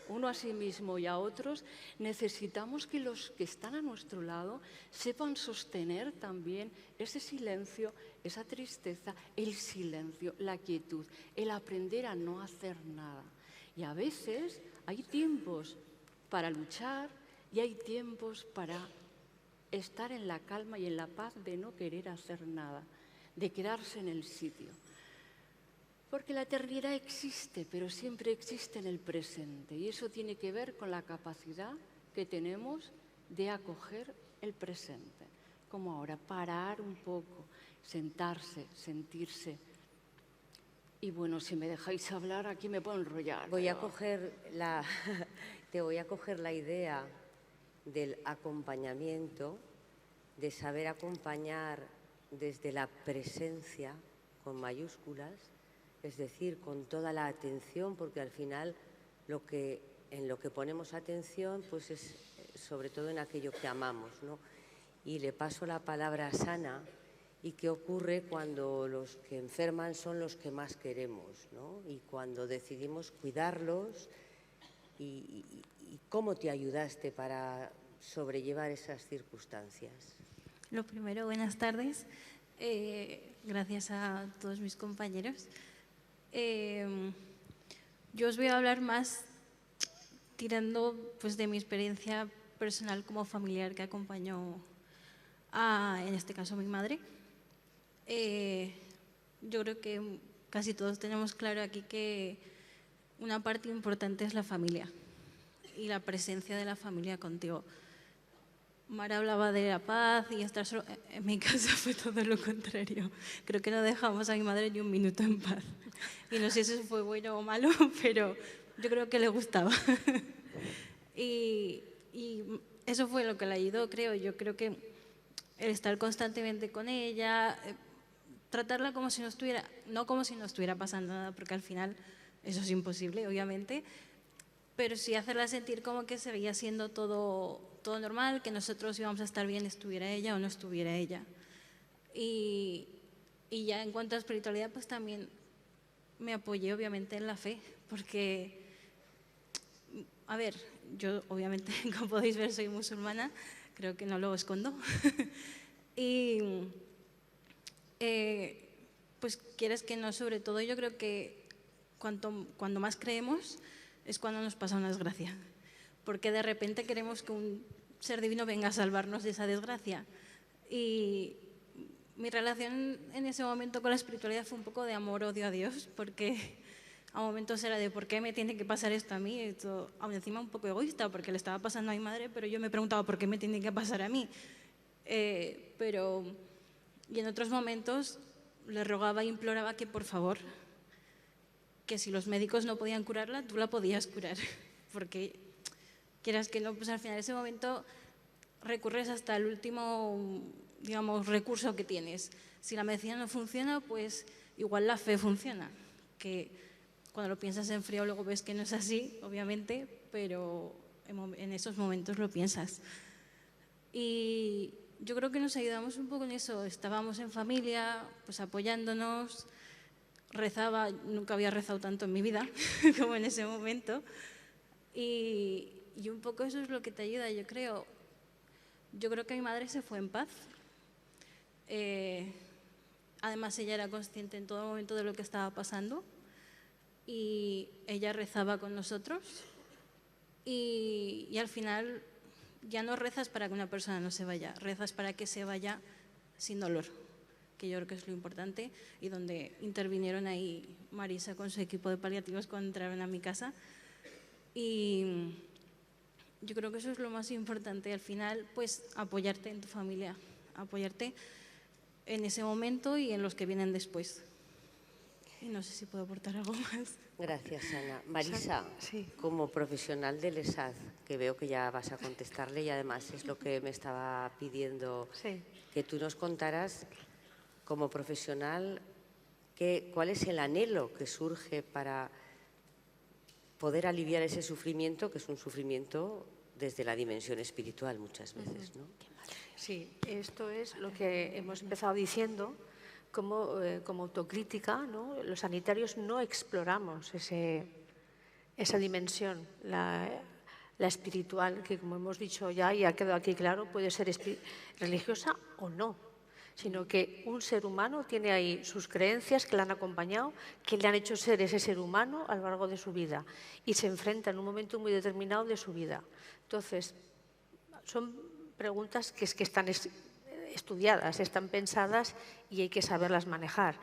Speaker 6: uno a sí mismo y a otros, necesitamos que los que están a nuestro lado sepan sostener también ese silencio, esa tristeza, el silencio, la quietud, el aprender a no hacer nada. Y a veces hay tiempos para luchar y hay tiempos para estar en la calma y en la paz de no querer hacer nada, de quedarse en el sitio. Porque la eternidad existe, pero siempre existe en el presente. Y eso tiene que ver con la capacidad que tenemos de acoger el presente. Como ahora, parar un poco, sentarse, sentirse. Y bueno, si me dejáis hablar, aquí me puedo enrollar.
Speaker 2: Te voy a coger la idea del acompañamiento, de saber acompañar desde la presencia, con mayúsculas, es decir, con toda la atención, porque al final en lo que ponemos atención pues es sobre todo en aquello que amamos, ¿no? Y le paso la palabra a Sana y qué ocurre cuando los que enferman son los que más queremos, ¿no? Y cuando decidimos cuidarlos, y cómo te ayudaste para sobrellevar esas circunstancias.
Speaker 7: Lo primero, buenas tardes. Gracias a todos mis compañeros. Yo os voy a hablar más tirando pues, de mi experiencia personal como familiar que acompañó a, en este caso, a mi madre. Yo creo que casi todos tenemos claro aquí que una parte importante es la familia y la presencia de la familia contigo. Mara hablaba de la paz y estar solo. En mi caso fue todo lo contrario. Creo que no dejamos a mi madre ni un minuto en paz. Y no sé si eso fue bueno o malo, pero yo creo que le gustaba. Y eso fue lo que la ayudó, creo. Yo creo que el estar constantemente con ella, tratarla como si no estuviera pasando nada, porque al final eso es imposible, obviamente, pero sí hacerla sentir como que seguía siendo todo normal, que nosotros íbamos a estar bien, estuviera ella o no estuviera ella. Y ya en cuanto a espiritualidad, pues también me apoyé obviamente en la fe, porque, a ver, yo obviamente, como podéis ver, soy musulmana, creo que no lo escondo. Y pues quieres que no, sobre todo yo creo que cuando más creemos es cuando nos pasa una desgracia, porque de repente queremos que un ser divino venga a salvarnos de esa desgracia. Y mi relación en ese momento con la espiritualidad fue un poco de amor-odio a Dios, porque a momentos era de ¿por qué me tiene que pasar esto a mí? Esto, aún encima un poco egoísta, porque le estaba pasando a mi madre, pero yo me preguntaba ¿por qué me tiene que pasar a mí? Y en otros momentos le rogaba e imploraba que por favor, que si los médicos no podían curarla, tú la podías curar, porque quieras que no, pues al final de ese momento recurres hasta el último, digamos, recurso que tienes. Si la medicina no funciona, pues igual la fe funciona, que cuando lo piensas en frío luego ves que no es así, obviamente, pero en esos momentos lo piensas. Y yo creo que nos ayudamos un poco en eso, estábamos en familia, pues apoyándonos, rezaba, nunca había rezado tanto en mi vida como en ese momento, y un poco eso es lo que te ayuda, yo creo. Yo creo que mi madre se fue en paz. Además, ella era consciente en todo momento de lo que estaba pasando y ella rezaba con nosotros y al final ya no rezas para que una persona no se vaya, rezas para que se vaya sin dolor, que yo creo que es lo importante, y donde intervinieron ahí Marisa con su equipo de paliativos cuando entraron a mi casa. Y yo creo que eso es lo más importante, al final, pues apoyarte en tu familia, apoyarte en ese momento y en los que vienen después. Y no sé si puedo aportar algo más.
Speaker 2: Gracias, Ana. Marisa,
Speaker 3: sí.
Speaker 2: Como profesional del ESAD, que veo que ya vas a contestarle y además es lo que me estaba pidiendo
Speaker 3: Sí.
Speaker 2: que tú nos contaras, como profesional, ¿cuál es el anhelo que surge para poder aliviar ese sufrimiento, que es un sufrimiento desde la dimensión espiritual muchas veces, ¿no?
Speaker 3: Sí, esto es lo que hemos empezado diciendo, como autocrítica, ¿no? Los sanitarios no exploramos esa dimensión, la espiritual, que como hemos dicho ya y ha quedado aquí claro, puede ser religiosa o no, sino que un ser humano tiene ahí sus creencias que le han acompañado, que le han hecho ser ese ser humano a lo largo de su vida y se enfrenta en un momento muy determinado de su vida. Entonces, son preguntas que están estudiadas, están pensadas y hay que saberlas manejar.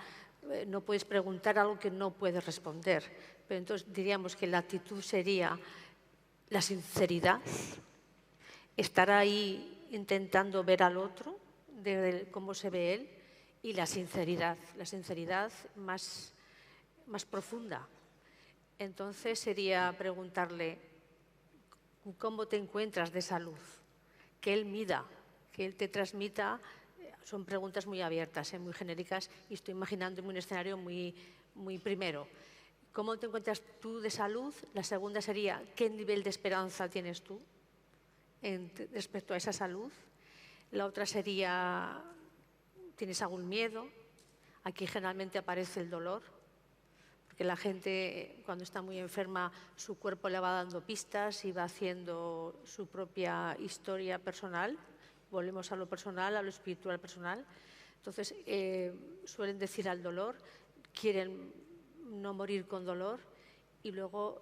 Speaker 3: No puedes preguntar algo que no puedes responder. Pero entonces diríamos que la actitud sería la sinceridad, estar ahí intentando ver al otro, de cómo se ve él, y la sinceridad más profunda. Entonces sería preguntarle cómo te encuentras de salud, que él mida, que él te transmita. Son preguntas muy abiertas, muy genéricas, y estoy imaginándome un escenario muy primero. ¿Cómo te encuentras tú de salud? La segunda sería, ¿qué nivel de esperanza tienes tú respecto a esa salud? La otra sería, ¿Tienes algún miedo? Aquí generalmente aparece el dolor, porque la gente cuando está muy enferma su cuerpo le va dando pistas y va haciendo su propia historia personal. Volvemos a lo personal, a lo espiritual personal. Entonces suelen decir al dolor, quieren no morir con dolor, y luego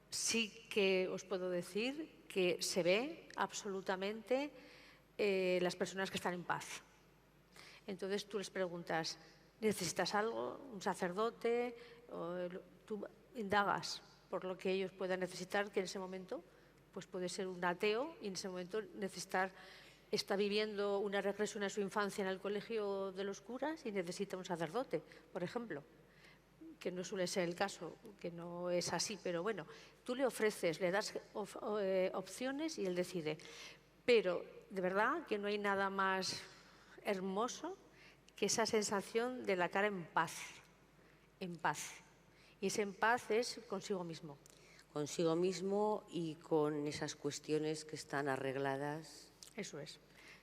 Speaker 3: sí que os puedo decir que se ve absolutamente las personas que están en paz. Entonces tú les preguntas, ¿necesitas algo? ¿Un sacerdote? Tú indagas por lo que ellos puedan necesitar, que en ese momento pues puede ser un ateo y en ese momento está viviendo una regresión a su infancia en el colegio de los curas y necesita un sacerdote, por ejemplo, que no suele ser el caso, que no es así, pero bueno, tú le ofreces, le das opciones y él decide. Pero de verdad que no hay nada más hermoso que esa sensación de la cara en paz, en paz. Y ese en paz es consigo mismo.
Speaker 2: Consigo mismo y con esas cuestiones que están arregladas.
Speaker 3: Eso es.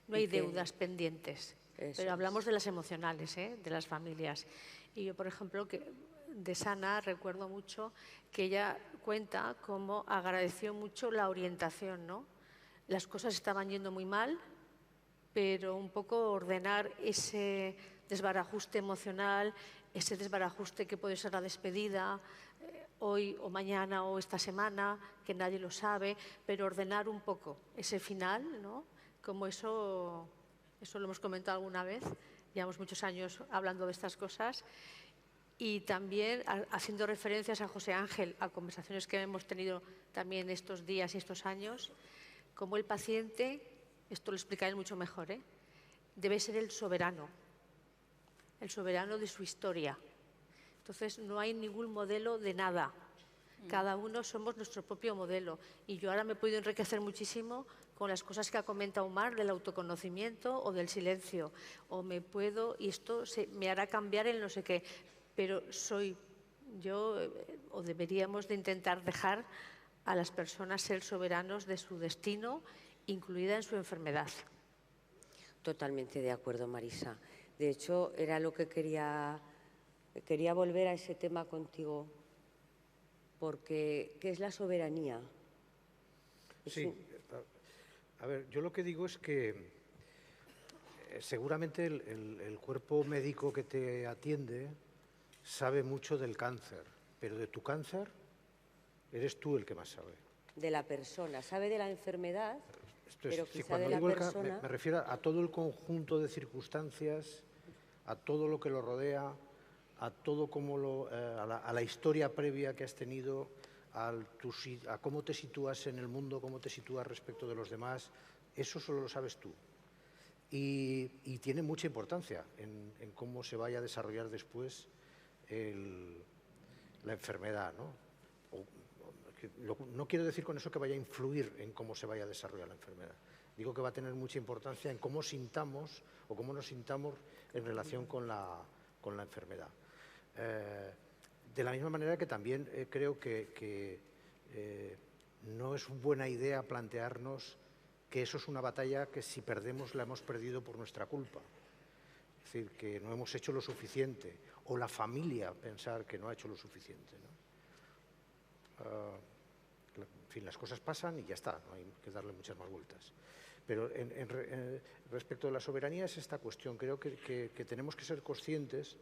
Speaker 3: No hay deudas pendientes. Pero hablamos de las emocionales, de las familias. Y yo, por ejemplo, de Sana recuerdo mucho que ella cuenta cómo agradeció mucho la orientación, ¿no? Las cosas estaban yendo muy mal, pero un poco ordenar ese desbarajuste emocional, ese desbarajuste que puede ser la despedida, hoy o mañana o esta semana, que nadie lo sabe, pero ordenar un poco ese final, ¿no? Como eso lo hemos comentado alguna vez, llevamos muchos años hablando de estas cosas, y también haciendo referencias a José Ángel, a conversaciones que hemos tenido también estos días y estos años, como el paciente, esto lo explica él mucho mejor, debe ser el soberano de su historia. Entonces no hay ningún modelo de nada. Cada uno somos nuestro propio modelo. Y yo ahora me he podido enriquecer muchísimo con las cosas que ha comentado Mar del autoconocimiento o del silencio. Y esto me hará cambiar el no sé qué. Pero o deberíamos de intentar dejar a las personas ser soberanos de su destino, incluida en su enfermedad.
Speaker 2: Totalmente de acuerdo, Marisa. De hecho, era lo que quería volver a ese tema contigo, porque ¿qué es la soberanía?
Speaker 4: Sí, a ver, yo lo que digo es que seguramente el cuerpo médico que te atiende sabe mucho del cáncer, pero de tu cáncer eres tú el que más sabe.
Speaker 2: De la persona, sabe de la enfermedad, pero quizá
Speaker 4: cuando
Speaker 2: de la
Speaker 4: digo
Speaker 2: persona...
Speaker 4: me refiero a todo el conjunto de circunstancias, a todo lo que lo rodea, a todo a la historia previa que has tenido, a cómo te sitúas en el mundo, cómo te sitúas respecto de los demás. Eso solo lo sabes tú. Y tiene mucha importancia en cómo se vaya a desarrollar después la enfermedad, ¿no? No quiero decir con eso que vaya a influir en cómo se vaya a desarrollar la enfermedad. Digo que va a tener mucha importancia en cómo sintamos o cómo nos sintamos en relación con la enfermedad. De la misma manera que también creo que no es buena idea plantearnos que eso es una batalla que si perdemos la hemos perdido por nuestra culpa. Es decir, que no hemos hecho lo suficiente, o la familia pensar que no ha hecho lo suficiente, ¿no? En fin, las cosas pasan y ya está, no hay que darle muchas más vueltas. Pero respecto a la soberanía es esta cuestión. Creo que tenemos que ser conscientes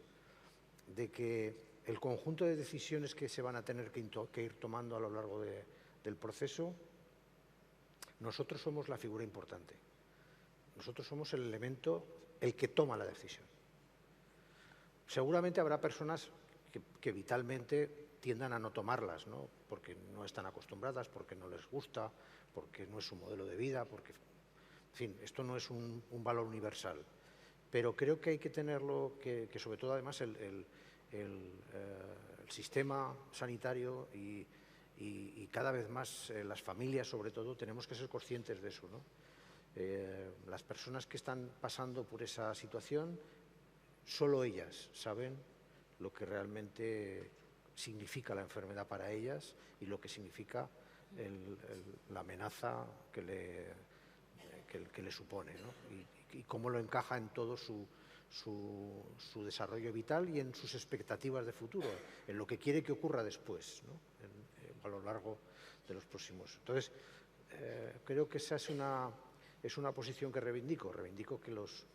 Speaker 4: de que el conjunto de decisiones que se van a tener que ir tomando a lo largo del proceso, nosotros somos la figura importante. Nosotros somos el elemento, el que toma la decisión. Seguramente habrá personas que vitalmente tiendan a no tomarlas, ¿no? Porque no están acostumbradas, porque no les gusta, porque no es su modelo de vida, porque, en fin, esto no es un valor universal. Pero creo que hay que tenerlo, que sobre todo además el sistema sanitario y cada vez más las familias, sobre todo, tenemos que ser conscientes de eso, ¿no? Las personas que están pasando por esa situación, solo ellas saben lo que realmente significa la enfermedad para ellas y lo que significa la amenaza que le supone, ¿no? Y cómo lo encaja en todo su su desarrollo vital y en sus expectativas de futuro, en lo que quiere que ocurra después, ¿no? A lo largo de los próximos. Entonces, creo que esa es una posición que reivindico. Reivindico que los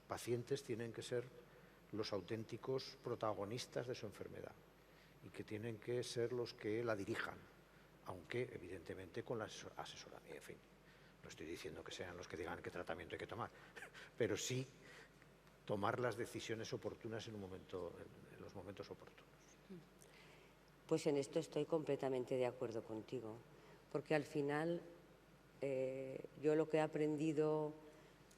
Speaker 4: pacientes tienen que ser los auténticos protagonistas de su enfermedad y que tienen que ser los que la dirijan, aunque evidentemente con la asesoramiento. En fin, no estoy diciendo que sean los que digan qué tratamiento hay que tomar, pero sí tomar las decisiones oportunas en los momentos oportunos.
Speaker 2: Pues en esto estoy completamente de acuerdo contigo, porque al final yo lo que he aprendido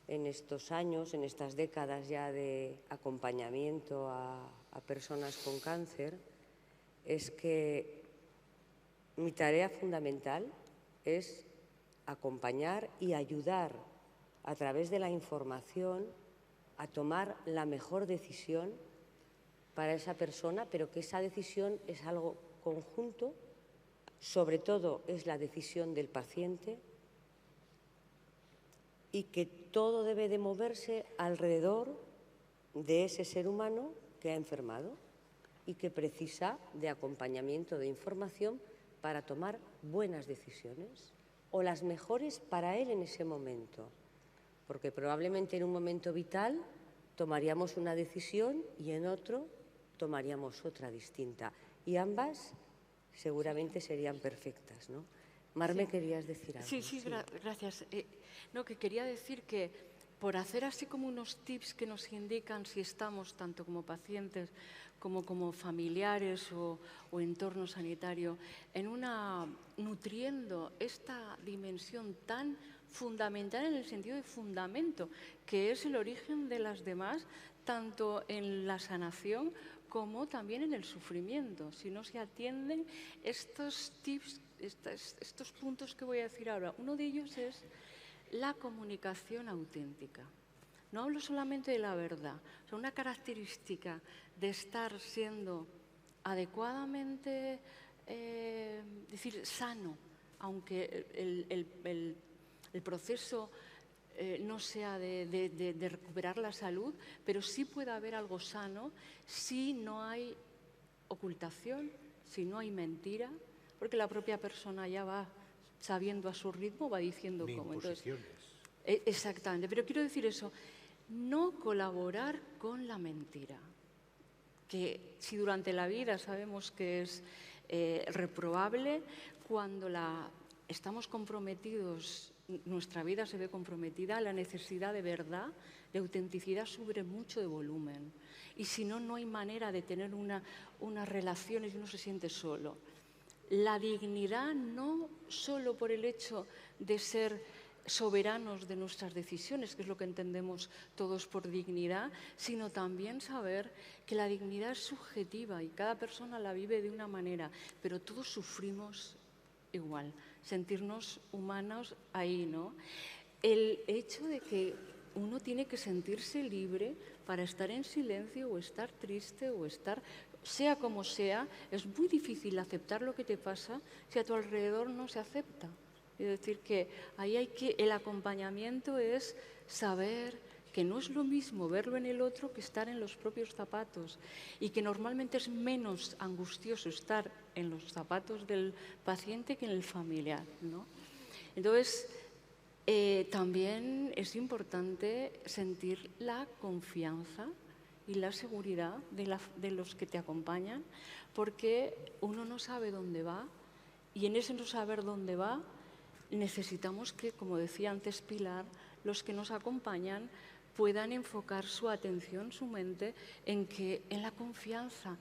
Speaker 2: en estos años, en estas décadas ya de acompañamiento a personas con cáncer, es que mi tarea fundamental es acompañar y ayudar a través de la información a tomar la mejor decisión para esa persona, pero que esa decisión es algo conjunto, sobre todo es la decisión del paciente, y que todo debe de moverse alrededor de ese ser humano que ha enfermado y que precisa de acompañamiento, de información para tomar buenas decisiones o las mejores para él en ese momento. Porque probablemente en un momento vital tomaríamos una decisión y en otro tomaríamos otra distinta. Y ambas seguramente serían perfectas, ¿no? Mar, ¿me querías decir algo?
Speaker 6: Sí, gracias. No, que quería decir que por hacer así como unos tips que nos indican si estamos tanto como pacientes como familiares o entorno sanitario nutriendo esta dimensión tan fundamental en el sentido de fundamento, que es el origen de las demás, tanto en la sanación como también en el sufrimiento. Si no se atienden estos tips, estos puntos que voy a decir ahora, uno de ellos es la comunicación auténtica. No hablo solamente de la verdad, o sea, una característica de estar siendo adecuadamente, sano, aunque el proceso no sea de recuperar la salud, pero sí puede haber algo sano si no hay ocultación, si no hay mentira, porque la propia persona ya va sabiendo a su ritmo, va diciendo cómo. Entonces, exactamente, pero quiero decir eso, no colaborar con la mentira, que si durante la vida sabemos que es reprobable, cuando estamos comprometidos, nuestra vida se ve comprometida, la necesidad de verdad, de autenticidad sube mucho de volumen. Y si no, no hay manera de tener unas relaciones y uno se siente solo. La dignidad no solo por el hecho de ser soberanos de nuestras decisiones, que es lo que entendemos todos por dignidad, sino también saber que la dignidad es subjetiva y cada persona la vive de una manera, pero todos sufrimos igual, sentirnos humanos ahí, ¿no? El hecho de que uno tiene que sentirse libre para estar en silencio o estar triste o estar, sea como sea, es muy difícil aceptar lo que te pasa si a tu alrededor no se acepta. Es decir, que ahí el acompañamiento es saber que no es lo mismo verlo en el otro que estar en los propios zapatos y que normalmente es menos angustioso estar en los zapatos del paciente que en el familiar, ¿no? Entonces, también es importante sentir la confianza y la seguridad de los que te acompañan, porque uno no sabe dónde va y en ese no saber dónde va necesitamos que, como decía antes Pilar, los que nos acompañan puedan enfocar su atención, su mente, en la confianza,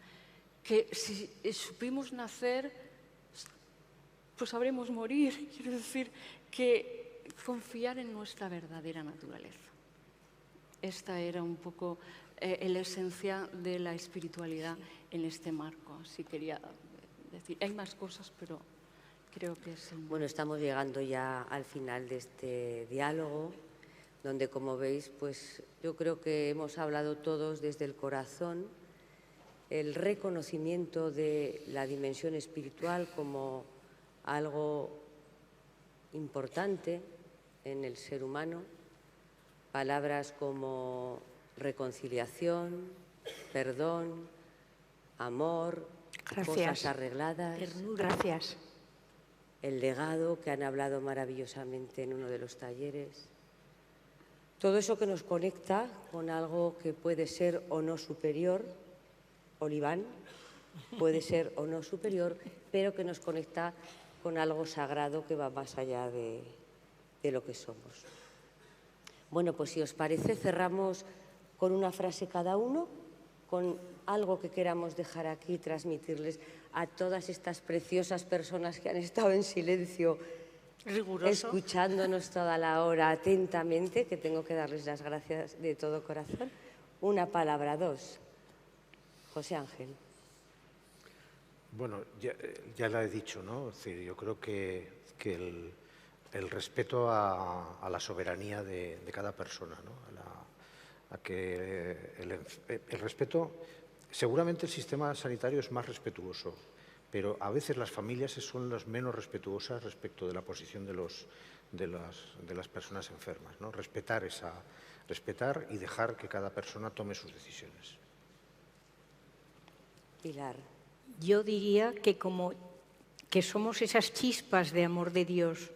Speaker 6: que si supimos nacer, pues sabremos morir. Quiero decir, que confiar en nuestra verdadera naturaleza. Esta era un poco la esencia de la espiritualidad en este marco. Así quería decir, hay más cosas, pero creo que es...
Speaker 2: Bueno, estamos llegando ya al final de este diálogo, donde, como veis, pues yo creo que hemos hablado todos desde el corazón, el reconocimiento de la dimensión espiritual como algo importante en el ser humano, palabras como reconciliación, perdón, amor, cosas arregladas.
Speaker 5: Ternura. Gracias.
Speaker 2: El legado, que han hablado maravillosamente en uno de los talleres. Todo eso que nos conecta con algo que puede ser o no superior, Oliván, puede ser o no superior, pero que nos conecta con algo sagrado que va más allá de lo que somos. Bueno, pues si os parece, cerramos con una frase cada uno, con algo que queramos dejar aquí, transmitirles a todas estas preciosas personas que han estado en silencio,
Speaker 3: Riguroso.
Speaker 2: escuchándonos toda la hora atentamente, que tengo que darles las gracias de todo corazón. Una palabra, dos. José Ángel.
Speaker 4: Bueno, ya la he dicho, ¿no? Es decir, yo creo que el respeto a la soberanía de cada persona, ¿no? A que el respeto, seguramente el sistema sanitario es más respetuoso, pero a veces las familias son las menos respetuosas respecto de la posición de las personas enfermas, ¿no? Respetar y dejar que cada persona tome sus decisiones.
Speaker 2: Pilar.
Speaker 5: Yo diría que somos esas chispas de amor de Dios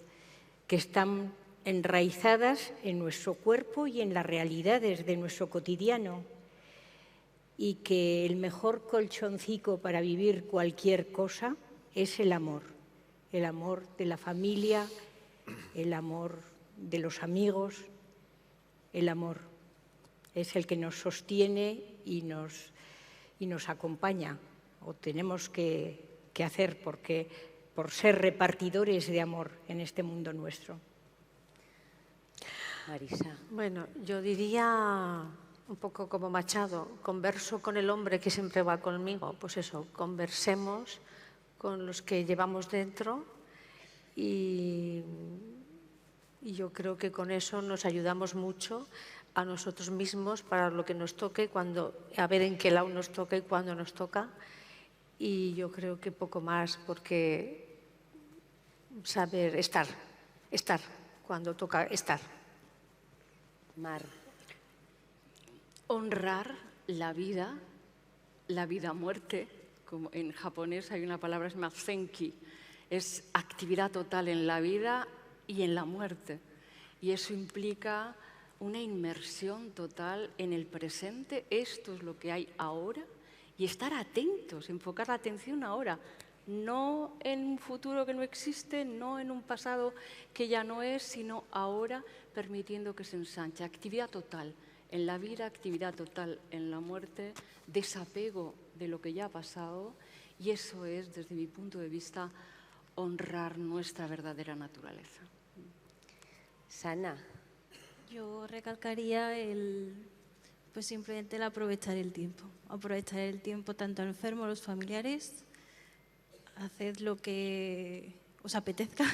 Speaker 5: que están enraizadas en nuestro cuerpo y en las realidades de nuestro cotidiano, y que el mejor colchoncito para vivir cualquier cosa es el amor de la familia, el amor de los amigos. El amor es el que nos sostiene y nos acompaña, o tenemos que hacer por ser repartidores de amor en este mundo nuestro.
Speaker 2: Marisa.
Speaker 3: Bueno, yo diría un poco como Machado, converso con el hombre que siempre va conmigo. Pues eso, conversemos con los que llevamos dentro y yo creo que con eso nos ayudamos mucho a nosotros mismos para lo que nos toque, a ver en qué lado nos toca y cuándo nos toca. Y yo creo que poco más, porque saber estar cuando toca estar.
Speaker 2: Mar.
Speaker 6: Honrar la vida-muerte, como en japonés hay una palabra que se llama zenki, es actividad total en la vida y en la muerte. Y eso implica una inmersión total en el presente, esto es lo que hay ahora, y estar atentos, enfocar la atención ahora, no en un futuro que no existe, no en un pasado que ya no es, sino ahora, permitiendo que se ensanche. Actividad total en la vida, actividad total en la muerte, desapego de lo que ya ha pasado, y eso es, desde mi punto de vista, honrar nuestra verdadera naturaleza.
Speaker 2: Sana.
Speaker 7: Yo recalcaría pues simplemente el aprovechar el tiempo tanto al enfermo, a los familiares, haced lo que os apetezca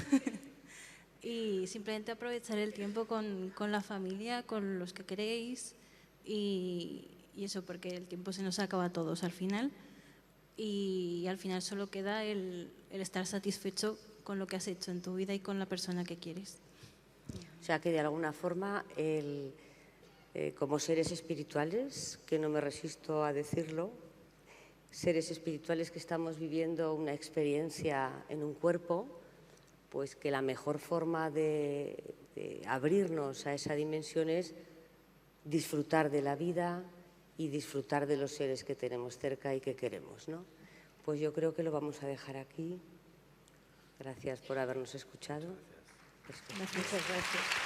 Speaker 7: y simplemente aprovechar el tiempo con la familia, con los que queréis y eso, porque el tiempo se nos acaba a todos al final y al final solo queda el estar satisfecho con lo que has hecho en tu vida y con la persona que quieres.
Speaker 2: O sea que de alguna forma, como seres espirituales, que no me resisto a decirlo, seres espirituales que estamos viviendo una experiencia en un cuerpo, pues que la mejor forma de abrirnos a esa dimensión es disfrutar de la vida y disfrutar de los seres que tenemos cerca y que queremos, ¿no? Pues yo creo que lo vamos a dejar aquí. Gracias por habernos escuchado.
Speaker 3: Muchas gracias.